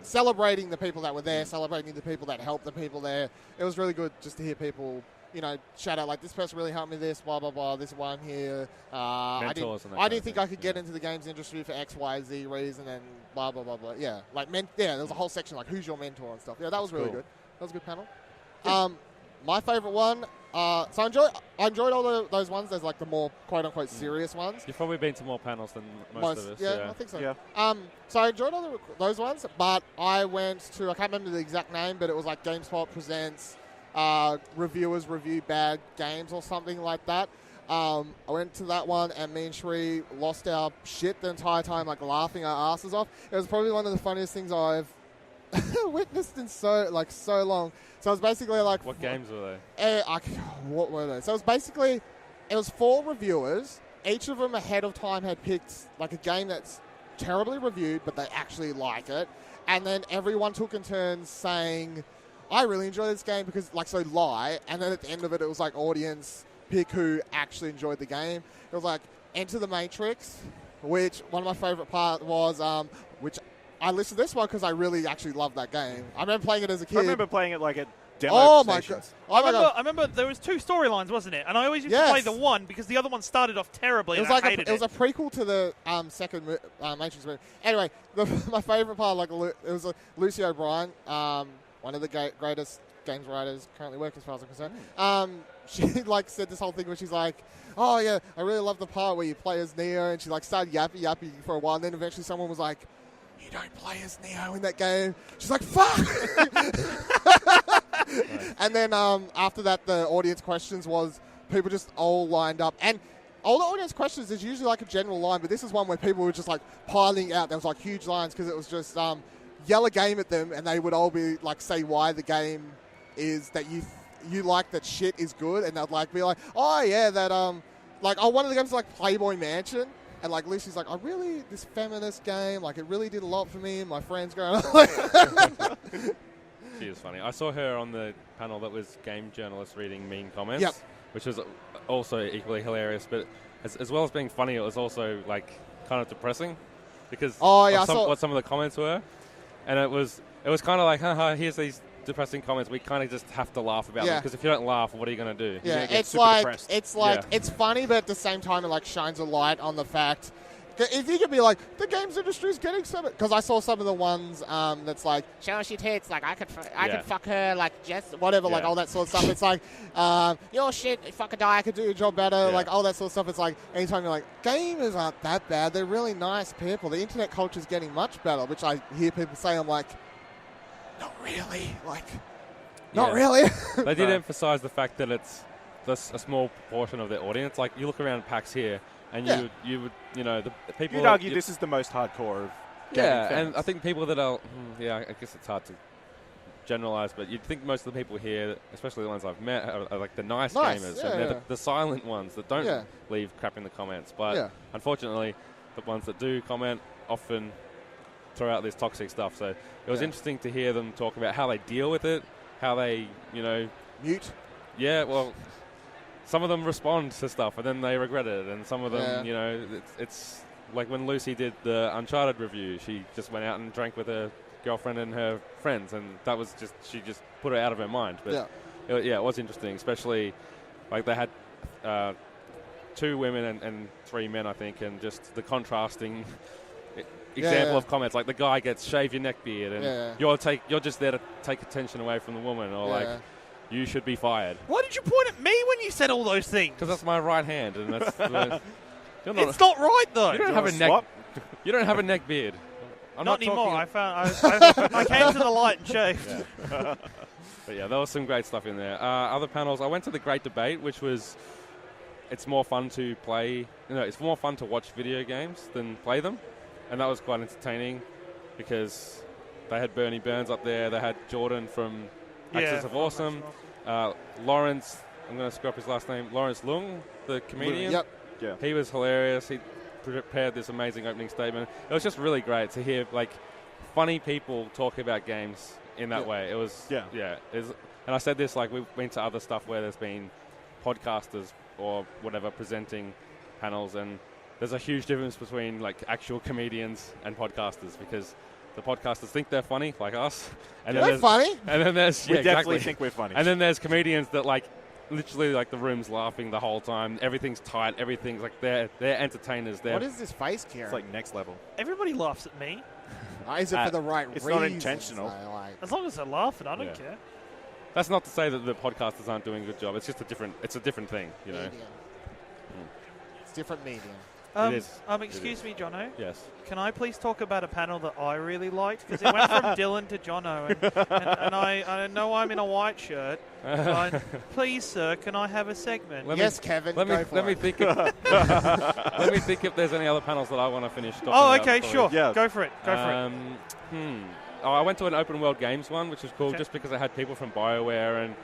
celebrating the people that were there, celebrating the people that helped the people there. It was really good just to hear people, you know, shout out like this person really helped me. This blah blah blah. This one here. Mentors and that I kind didn't of think thing. I could get into the games industry for X, Y, Z reason, and blah blah blah blah. Yeah, like there was a whole section like who's your mentor and stuff. Yeah, that was really Cool. good. That was a good panel. My favorite one. So I enjoyed all those ones. There's like the more quote unquote serious ones. You've probably been to more panels than most of us. Yeah, I think so. Yeah. So I enjoyed all those ones, but I went to, I can't remember the exact name, but it was like GameSpot presents reviewers review bad games or something like that. I went to that one, and me and Shree lost our shit the entire time, like laughing our asses off. It was probably one of the funniest things I've witnessed in so long. So it was basically like, What games were they? what were they? So it was basically, it was 4 reviewers. Each of them ahead of time had picked like a game that's terribly reviewed, but they actually like it. And then everyone took in turns saying, I really enjoy this game because, like, so lie. And then at the end of it, it was like audience pick who actually enjoyed the game. It was like Enter the Matrix, which one of my favorite part was, which I listed this one because I really actually loved that game. I remember playing it as a kid. I remember playing it like at demo Oh my god! stations. Oh my god! I remember there was 2 storylines, wasn't it? And I always used to play the one because the other one started off terribly. It was and like I hated it was a prequel to the second Matrix movie. Anyway, my favorite part, like it was Lucy O'Brien, one of the greatest games writers currently working, as far as I'm concerned. She like said this whole thing where she's like, "Oh yeah, I really love the part where you play as Neo," and she like started yapping for a while, and then eventually someone was like, "You don't play as Neo in that game." She's like, "Fuck!" And then after that, the audience questions was people just all lined up. And all the audience questions is usually like a general line, but this is one where people were just like piling out. There was like huge lines because it was just yell a game at them, and they would all be like say why the game is that you like that shit is good, and they'd like be like, oh yeah, that one of the games is like Playboy Mansion. And like Lucy's like, this feminist game, like it really did a lot for me and my friends growing up. She is funny. I saw her on the panel that was game journalists reading mean comments, Yep. which was also equally hilarious. But as well as being funny, it was also like kind of depressing because what some of the comments were, and it was kind of like, haha, here's these depressing comments. We kind of just have to laugh about them because if you don't laugh, what are you going to do? Yeah, it's it's funny, but at the same time, it like shines a light on the fact. If you could be like, the games industry is getting some... Because I saw some of the ones that's like, show us your tits, like, I could fuck her, like, Jess, whatever, like, all that sort of stuff. It's like, your shit, fuck a die, I could do your job better, like, all that sort of stuff. It's like, anytime you're like, gamers aren't that bad, they're really nice people. The internet culture is getting much better, which I hear people say, I'm like, not really, like... Not really. They did emphasize the fact that it's a small proportion of their audience. Like, you look around PAX here, and you would, the people... You'd argue this is the most hardcore of gaming fans. And I think people that are... I guess it's hard to generalize, but you'd think most of the people here, especially the ones I've met, are like the nice gamers. And they're the silent ones that don't leave crap in the comments. But unfortunately, the ones that do comment often throw out this toxic stuff. So it was interesting to hear them talk about how they deal with it, how they, mute. Yeah, well, some of them respond to stuff and then they regret it, and some of them, it's like when Lucy did the Uncharted review, she just went out and drank with her girlfriend and her friends, and that was she just put it out of her mind. But it was interesting, especially like they had 2 women and 3 men, I think, and just the contrasting example of comments, like the guy gets shave your neck beard, and you're just there to take attention away from the woman, or like you should be fired. Why did you point at me when you said all those things? Because that's my right hand, and that's it's not right though. You don't have a neck. You don't have a neck beard. I'm not anymore. I came to the light and shaved. But there was some great stuff in there. Other panels, I went to the Great Debate, which was. It's more fun to play. It's more fun to watch video games than play them. And that was quite entertaining because they had Bernie Burns up there. They had Jordan from Axis of Awesome. Lawrence, I'm going to screw up his last name, Lawrence Lung, the comedian. Yep. Yeah. He was hilarious. He prepared this amazing opening statement. It was just really great to hear like funny people talk about games in that way. It was, and I said this, like, we've been to other stuff where there's been podcasters or whatever presenting panels, and there's a huge difference between like actual comedians and podcasters, because the podcasters think they're funny, like us. And they're funny. And then there's we definitely think we're funny. And then there's comedians that like literally like the room's laughing the whole time. Everything's tight. Everything's like they're entertainers. What is this face, Ciaran? It's like next level. Everybody laughs at me. Is it for the right it's reasons? Not intentional. As long as they're laughing, I don't care. That's not to say that the podcasters aren't doing a good job. It's just a different thing, Medium. It's different medium. It is. Excuse me, Jono. Yes. Can I please talk about a panel that I really liked? Because it went from Dylan to Jono, and I know I'm in a white shirt. Please, sir, can I have a segment? Kevin. Let me think. Let me think if there's any other panels that I want to finish talking about. Okay, sure. Yeah. Go for it. I went to an open world games one, which was cool, just because it had people from BioWare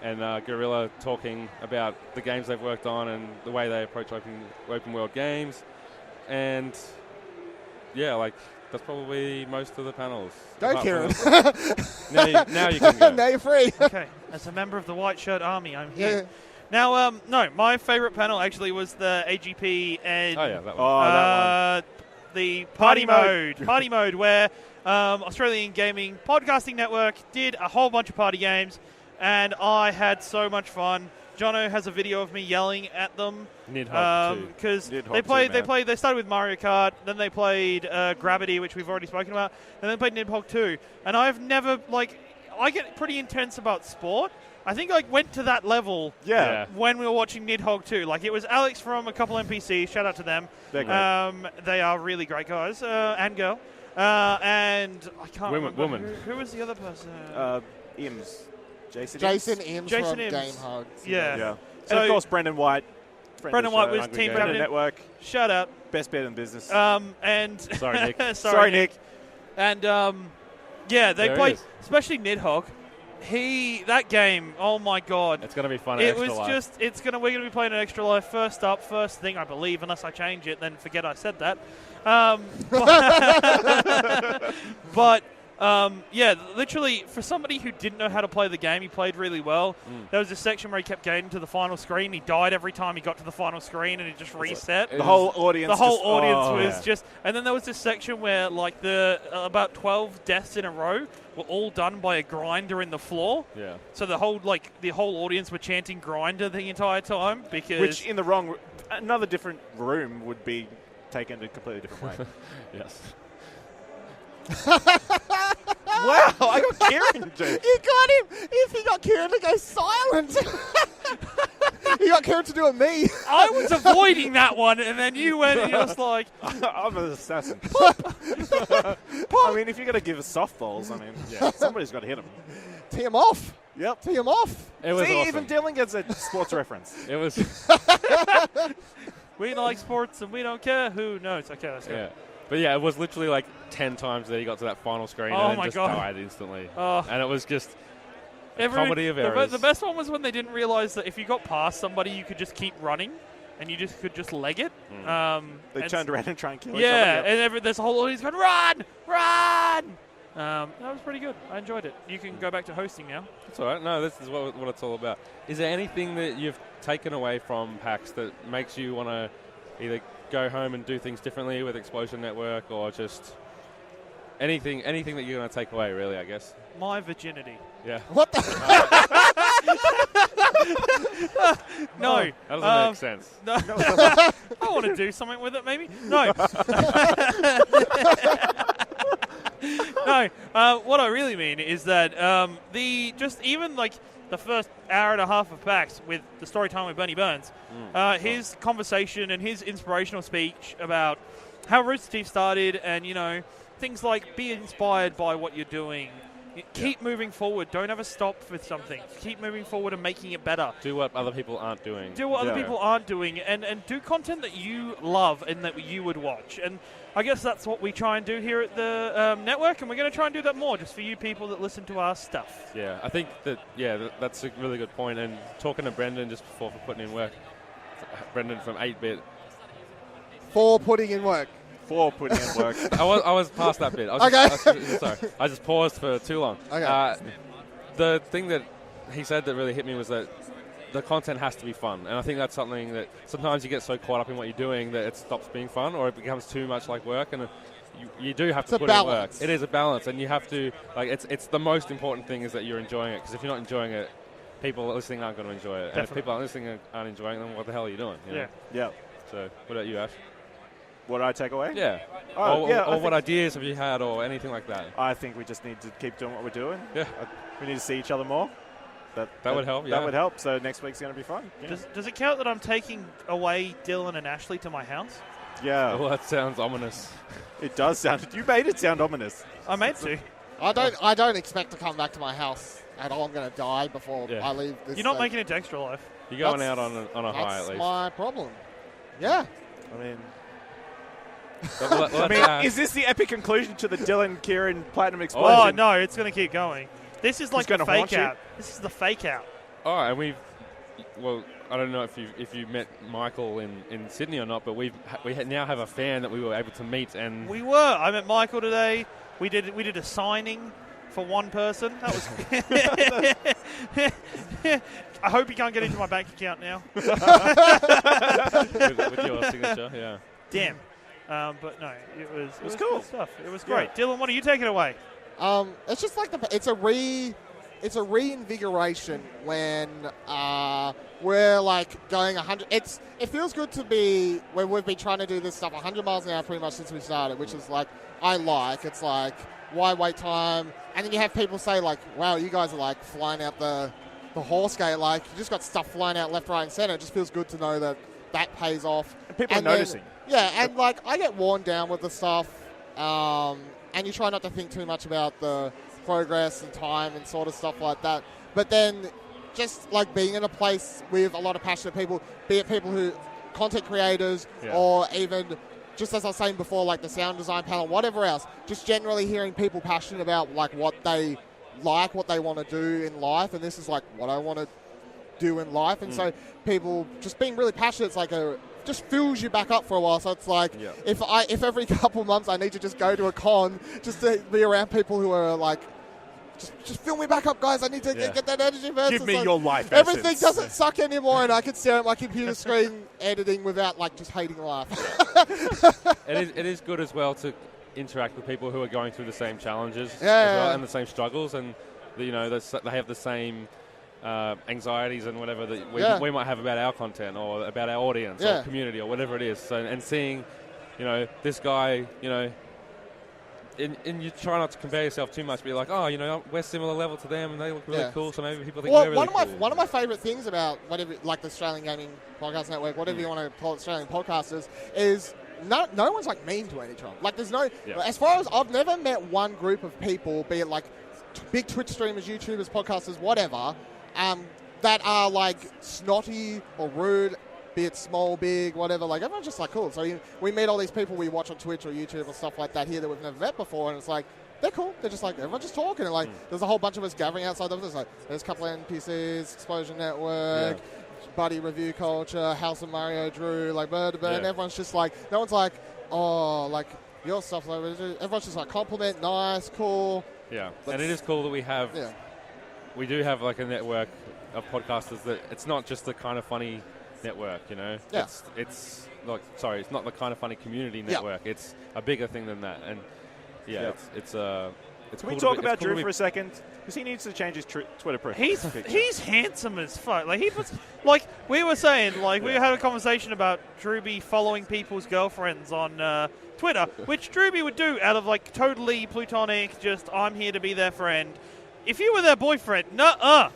and Guerrilla talking about the games they've worked on and the way they approach open world games. And that's probably most of the panels. Go, Ciaran. Now you can go. Now you're free. Okay, as a member of the white shirt army, I'm here. Yeah. Now, no, my favourite panel actually was the AGP and that one. The party mode. Party mode, where Australian Gaming Podcasting Network did a whole bunch of party games, and I had so much fun. Jono has a video of me yelling at them because they started with Mario Kart, then they played Gravity, which we've already spoken about, and then played Nidhogg 2. And I've never I get pretty intense about sport. I think I went to that level when we were watching Nidhogg 2. Like, it was Alex from a couple NPCs. Shout out to them. They're great. They are really great guys and girl. And I can't remember. Who was the other person? Ims. Jason Ims from GameHog. Yeah. So, and of course, Brendan White. Brendan White was Team Brendan Network. Shout out. Best bet in business. And Sorry, Nick. Sorry, Nick. And they played, especially Nidhogg. That game, oh my god. It's going to be fun. We're going to be playing an Extra Life first thing, I believe, unless I change it, then forget I said that. But literally, for somebody who didn't know how to play the game, he played really well. There was a section where he kept getting to the final screen. He died every time he got to the final screen, and it just reset. The whole audience was just... And then there was this section where, like, the about 12 deaths in a row were all done by a grinder in the floor. Yeah. So the whole audience were chanting grinder the entire time because... Which, in another different room would be taken a completely different way. Yes. Wow, I got Ciaran. You got him! If he got Ciaran to go silent. You got Ciaran to do a me. I was avoiding that one, and then you went and you're just like, I'm an assassin. I mean, if you're going to give us softballs, I mean, yeah, somebody's got to hit him. Tee him off. Yep. Tee him off. It was See, awesome. even Dylan gets a sports reference. It was. we like sports and we don't care who knows. Okay, let's go. Yeah. But yeah, it was literally like 10 times that he got to that final screen Oh and then my just God. died instantly. Oh. And it was just a comedy of errors. The best one was when they didn't realize that if you got past somebody, you could just keep running, and you just could leg it. They turned around and tried and kill yeah, each other. and there's a whole audience going, run, run. That was pretty good. I enjoyed it. You can go back to hosting now. That's all right. No, this is what it's all about. Is there anything that you've taken away from PAX that makes you want to either go home and do things differently with Explosion Network, or just anything that you're going to take away, really, I guess? My virginity. Yeah. What the? No. That doesn't make sense. No. I want to do something with it, maybe. No. No. What I really mean is that even the first hour and a half of PAX with the story time with Bernie Burns, his conversation and his inspirational speech about how Rooster Teeth started, and things like be inspired by what you're doing. Keep moving forward. Don't ever stop with something. Keep moving forward and making it better. Do what other people aren't doing. Do what other people aren't doing, and do content that you love and that you would watch. And I guess that's what we try and do here at the network, and we're going to try and do that more just for you people that listen to our stuff. Yeah, I think that's a really good point. And talking to Brendan just before for putting in work, Brendan from 8-Bit. For putting in work. For putting in work. I was past that bit. Sorry. I just paused for too long. Okay. The thing that he said that really hit me was that the content has to be fun. And I think that's something that sometimes you get so caught up in what you're doing that it stops being fun, or it becomes too much like work. And you do have to put in work. It is a balance. And you have to, it's the most important thing is that you're enjoying it. Because if you're not enjoying it, people listening aren't going to enjoy it. Definitely. And if people aren't listening aren't enjoying it, then what the hell are you doing? Yeah. So what about you, Ash? What did I take away? Yeah. Or what ideas have you had, or anything like that? I think we just need to keep doing what we're doing. Yeah. We need to see each other more. That would help, yeah. That would help. So next week's going to be fun. Yeah. Does it count that I'm taking away Dylan and Ashley to my house? Yeah. Oh, that sounds ominous. It does sound. You made it sound ominous. I meant to. I don't expect to come back to my house at all. I'm going to die before I leave this. You're not making it to Extra Life. You're going out on a high, at least. That's my problem. Yeah. I mean... Well, is this the epic conclusion to the Dylan Ciaran Platinum Explosion? Oh, no, it's going to keep going. This is like the fake out. This is the fake out. Oh, and I don't know if you met Michael in Sydney or not, but we now have a fan that we were able to meet, and we were. I met Michael today. We did a signing for one person. That was. I hope he can't get into my bank account now. with your signature, yeah. Damn. But no, it was cool good stuff. It was great. Yeah. Dylan, what are you taking away? It's just like it's a reinvigoration when we're like going 100. It feels good to be when we've been trying to do this stuff 100 miles an hour pretty much since we started, which is like it's like why wait time? And then you have people say like, wow, you guys are like flying out the horse gate, like you just got stuff flying out left, right, and center. It just feels good to know that pays off. And people are noticing. Yeah, and like I get worn down with the stuff, and you try not to think too much about the progress and time and sort of stuff like that. But then just like being in a place with a lot of passionate people, be it people who content creators or even just as I was saying before, like the sound design panel, whatever else, just generally hearing people passionate about like what they like, what they want to do in life, and this is like what I want to do in life. And so people just being really passionate, it's like just fills you back up for a while. So it's like if every couple of months I need to just go to a con just to be around people who are like, just fill me back up, guys. I need to get that energy first. Give me your life Everything essence. doesn't suck anymore, and I can stare at my computer screen editing without like just hating life. It is good as well to interact with people who are going through the same challenges and the same struggles, and they have the same anxieties and whatever that we might have about our content or about our audience or community or whatever it is. So, and seeing this guy, and you try not to compare yourself too much, but you're like, oh, we're similar level to them, and they look really cool, so maybe people think we're really cool. One of my favourite things about whatever, like the Australian Gaming Podcast Network, whatever you want to call it, Australian podcasters, is no one's like mean to each other. Like there's no, as far as I've never met one group of people, be it like big Twitch streamers, YouTubers, podcasters, whatever, that are like snotty or rude. Be it small, big, whatever, like everyone's just like cool. So we meet all these people we watch on Twitch or YouTube or stuff like that here that we've never met before, and it's like they're cool. They're just like everyone's just talking, and like there's a whole bunch of us gathering outside. There's like there's a couple of NPCs, Explosion Network, Buddy Review Culture, House of Mario, Drew, like and everyone's just like no one's like like your stuff. Like everyone's just like compliment, nice, cool. Yeah, and it is cool that we have. Yeah. We do have like a network of podcasters that it's not just the kind of funny network, Yeah. It's like it's not the kind of funny community network. Yeah. It's a bigger thing than that, and it's Can we talk about Drew for a second? Because he needs to change his Twitter profile. He's handsome as fuck. Like he was, like we were saying, like we had a conversation about Drewby following people's girlfriends on Twitter, which Drewby would do out of like totally platonic, just I'm here to be their friend. If you were their boyfriend, nuh-uh.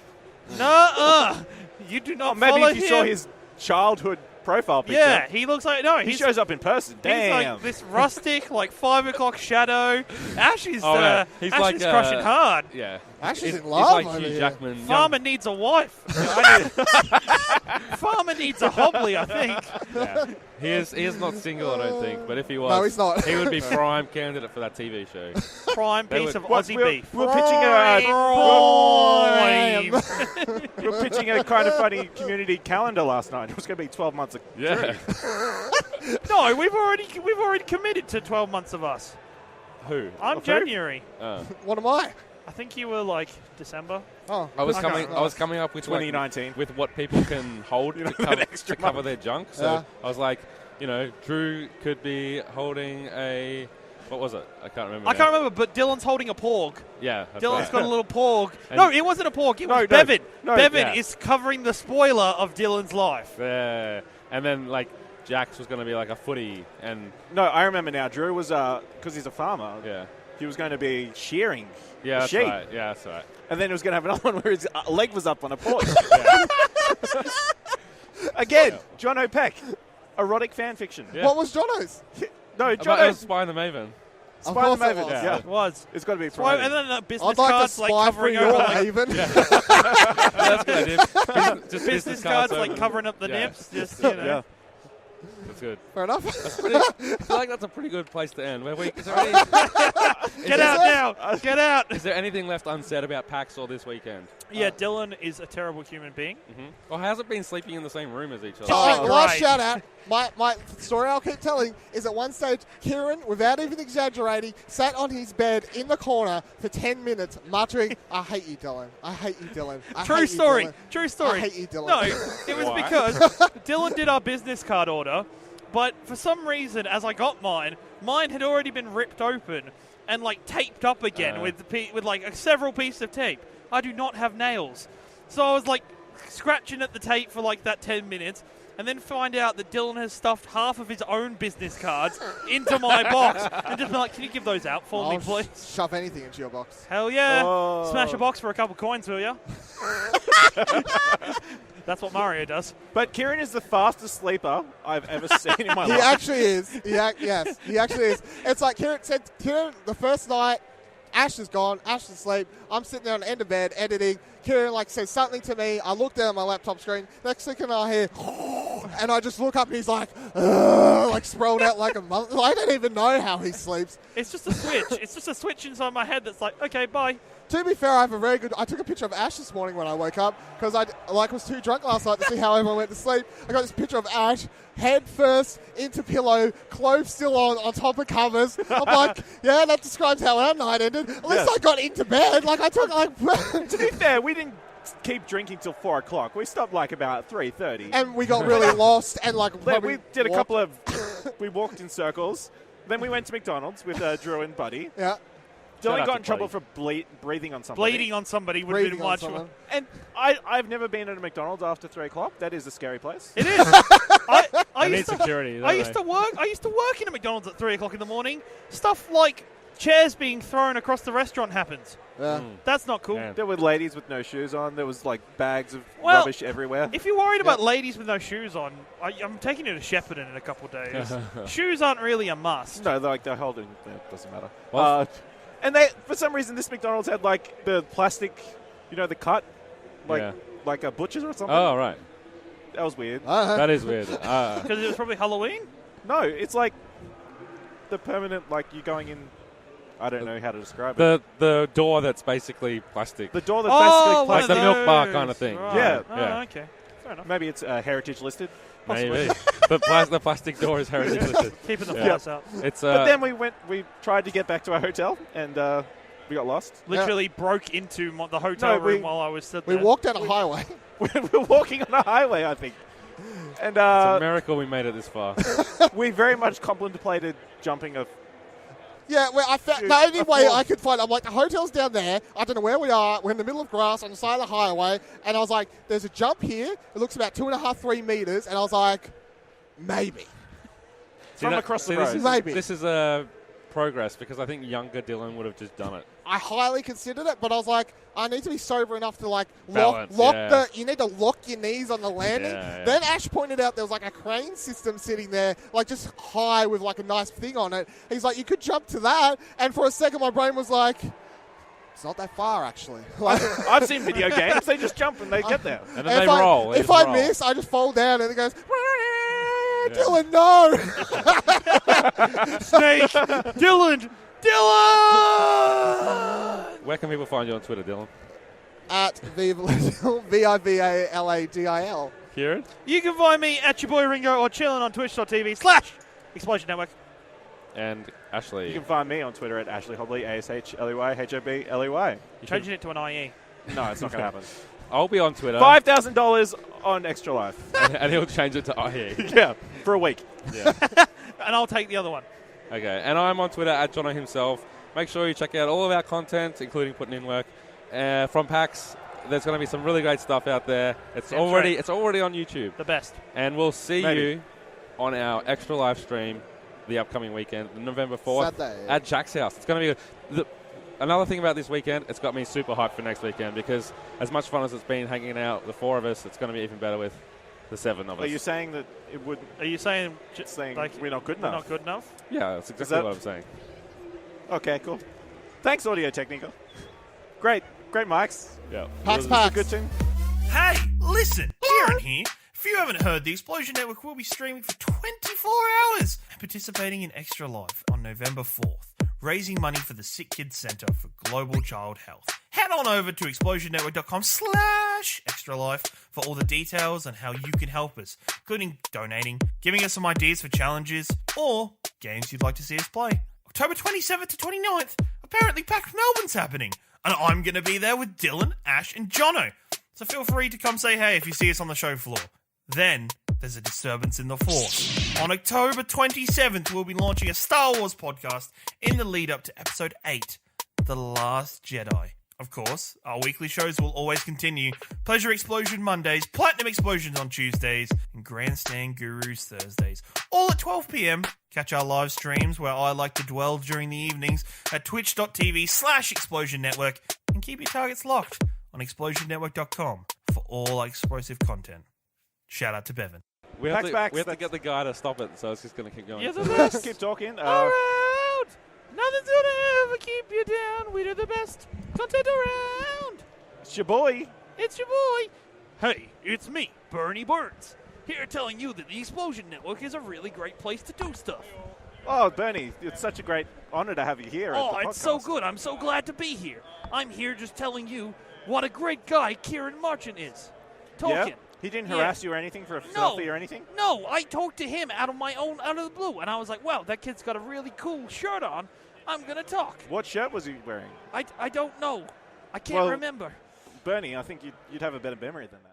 You do not follow him. Maybe if you saw his childhood profile picture. Yeah, he looks like he shows up in person. Damn, he's like this rustic, like 5 o'clock shadow. Ash is he's Ash is crushing hard. Yeah, Ash is in love. He's like Hugh Jackman. Farmer needs a wife. Farmer needs a hobbly, I think. Yeah. He is not single, I don't think. But if he was, no, he's not. He would be prime candidate for that TV show. Prime piece of Aussie beef. We're pitching a kind of funny community calendar last night. It was going to be 12 months of No, we've already committed to 12 months of us. Who? I'm January. What am I? I think you were like December. Oh, I was coming up with 2019 with what people can hold to cover their junk. So I was like, Drew could be holding a. What was it? I can't remember. I can't remember, but Dylan's holding a porg. Yeah, Dylan's got a little porg. No, it wasn't a porg. It was Bevan. Bevan is covering the spoiler of Dylan's life. Yeah, and then like Jax was going to be like a footy, and no, I remember now. Drew was because he's a farmer. Yeah, he was going to be shearing. Yeah, that's sheep. right. Yeah, that's right. And then he was going to have another one where his leg was up on a porch. Again, Jono Peck, erotic fan fiction. Yeah. What was Jono's? No, Jono. Spy and the Maven. Spy and the Maven. Yeah, it was. It's got to be Spy, and then business cards like covering over. Haven. That's good idea. Just business cards like covering up the nips. Just Yeah. That's good. Fair enough. I feel like that's a pretty good place to end. Get out now! Get out! Is there anything left unsaid about PAX or this weekend? Yeah, Dylan is a terrible human being. Mm-hmm. Well, how's it been sleeping in the same room as each other? Last shout out. My story I'll keep telling is at one stage, Ciaran, without even exaggerating, sat on his bed in the corner for 10 minutes muttering, I hate you, Dylan. I hate you, Dylan. True story. I hate you, Dylan. No, it was because Dylan did our business card order, but for some reason, as I got mine had already been ripped open and like taped up again with like several pieces of tape. I do not have nails. So I was like scratching at the tape for like that 10 minutes. And then find out that Dylan has stuffed half of his own business cards into my box. And just been like, can you give those out for me, please? Shove anything into your box. Hell yeah. Smash a box for a couple coins, will ya? That's what Mario does. But Ciaran is the fastest sleeper I've ever seen in my life. He actually is. Yes, he actually is. It's like Ciaran said, the first night, Ash is gone. Ash is asleep. I'm sitting there on the end of bed editing. Ciaran says something to me. I look down at my laptop screen. Next second I hear, and I just look up and he's like sprawled out like a month. I don't even know how he sleeps. It's just a switch. It's just a switch inside my head that's like, okay, bye. To be fair, I took a picture of Ash this morning when I woke up because I was too drunk last night to see how everyone went to sleep. I got this picture of Ash, head first into pillow, clothes still on top of covers. I'm like, yeah, that describes how our night ended. At least I got into bed. To be fair, we didn't keep drinking till 4 o'clock. We stopped about 3:30. And we got really lost and we did a couple of we walked in circles. Then we went to McDonald's with Drew and Buddy. Yeah. Dylan out got to in trouble Buddy. for breathing on somebody. Bleeding on somebody would have been Breathing on much. someone. And I've never been at a McDonald's after 3 o'clock. That is a scary place. It is. I They need used to, security. I used to work in a McDonald's at 3 o'clock in the morning. Stuff like chairs being thrown across the restaurant happens. Yeah. That's not cool. Yeah. There were ladies with no shoes on. There was like bags of Well, rubbish everywhere. If you're worried about ladies with no shoes on, I'm taking you to Shepparton in a couple of days. Shoes aren't really a must. No, they're holding. It doesn't matter. Well, And they, for some reason, this McDonald's had like the plastic, the cut, like a butcher's or something. Oh, right. That was weird. That is weird. Because it was probably Halloween? No, it's like the permanent, like you're going in. I don't know how to describe it. The door that's basically plastic. The door that's Oh, basically one like of the plastic. milk bar kind of thing. Right. Yeah. Oh, Yeah. okay. Fair enough. Maybe it's heritage listed. Maybe. the plastic door is heritage listed. Keeping the Yeah. flies out. It's But then we tried to get back to our hotel and we got lost. Literally broke into the hotel room while I was sitting We there. walked down a highway. We were walking on a highway, I think. And it's a miracle we made it this far. we very much contemplated jumping a. Yeah, well, I found Dude, the only a way floor. I could find. I'm like, the hotel's down there. I don't know where we are. We're in the middle of grass on the side of the highway, and I was like, "There's a jump here. It looks about 2.5, 3 meters," and I was like, "Maybe." From across the road. Maybe. This is a progress because I think younger Dylan would have just done it. I highly considered it, but I was like, I need to be sober enough to like Balance, lock yeah. you need to lock your knees on the landing. Yeah. Then Ash pointed out there was like a crane system sitting there, like just high with like a nice thing on it. He's like, you could jump to that, and for a second my brain was like, it's not that far actually. Like, I've seen video games. They just jump and they get there. And then they roll. If I miss, I just fall down and it goes, Dylan, no! Snake! Dylan! Where can people find you on Twitter, Dylan? At Vivaladil. Ciaran? You can find me at your boy Ringo or chilling on twitch.tv/Explosion Network. And Ashley. You can find me on Twitter at Ashley Hobley, ASHLEY, Changing it to an IE. No, it's not going to happen. I'll be on Twitter. $5,000 on Extra Life. and he'll change it to IE. Yeah, for a week. Yeah. And I'll take the other one. Okay, and I'm on Twitter at Jono himself. Make sure you check out all of our content, including putting in work from PAX. There's going to be some really great stuff out there. It's already on YouTube. The best. And we'll see Maybe. you on our extra live stream the upcoming weekend, November 4th, Saturday. at Jack's house. It's going to be another thing about this weekend. It's got me super hyped for next weekend because as much fun as it's been hanging out, the 4 of us, it's going to be even better with the 7 of us. Are you saying that it would? Are you saying We're not good we're enough? not good enough? Yeah, that's exactly what I'm saying. Okay, cool. Thanks, Audio-Technica. Great mics. Yeah. PAX. Good tune. Hey, listen, Ciaran here. If you haven't heard, the Explosion Network will be streaming for 24 hours and participating in Extra Life on November 4th, raising money for the Sick Kids Centre for Global Child Health. Head on over to explosionnetwork.com/extralife for all the details on how you can help us, including donating, giving us some ideas for challenges, or games you'd like to see us play. October 27th to 29th, apparently PAX Melbourne's happening, and I'm going to be there with Dylan, Ash, and Jono. So feel free to come say hey if you see us on the show floor. Then there's a disturbance in the Force. On October 27th, we'll be launching a Star Wars podcast in the lead up to Episode 8, The Last Jedi. Of course, our weekly shows will always continue. Pleasure Explosion Mondays, Platinum Explosions on Tuesdays, and Grandstand Gurus Thursdays. All at 12 p.m. Catch our live streams where I like to dwell during the evenings at twitch.tv/Explosion Network, and keep your targets locked on explosionnetwork.com for all our explosive content. Shout out to Bevan. We have PAX, to get the guy to stop it, so it's just going to keep going. You're the best. Keep talking. Around. Nothing's gonna ever keep you down. We're the best content around. It's your boy. It's your boy. Hey, it's me, Bernie Burns, here telling you that the Explosion Network is a really great place to do stuff. Oh, Bernie, it's such a great honor to have you here. Oh, at the it's so podcast. good. I'm so glad to be here. I'm here just telling you what a great guy Ciaran Marchant is. Yeah? Tolkien. He didn't Yeah. harass you or anything for a No. selfie or anything? No, I talked to him out of the blue, and I was like, wow, that kid's got a really cool shirt on. I'm going to talk. What shirt was he wearing? I don't know. I can't Well- remember. Bernie, I think you'd have a better memory than that.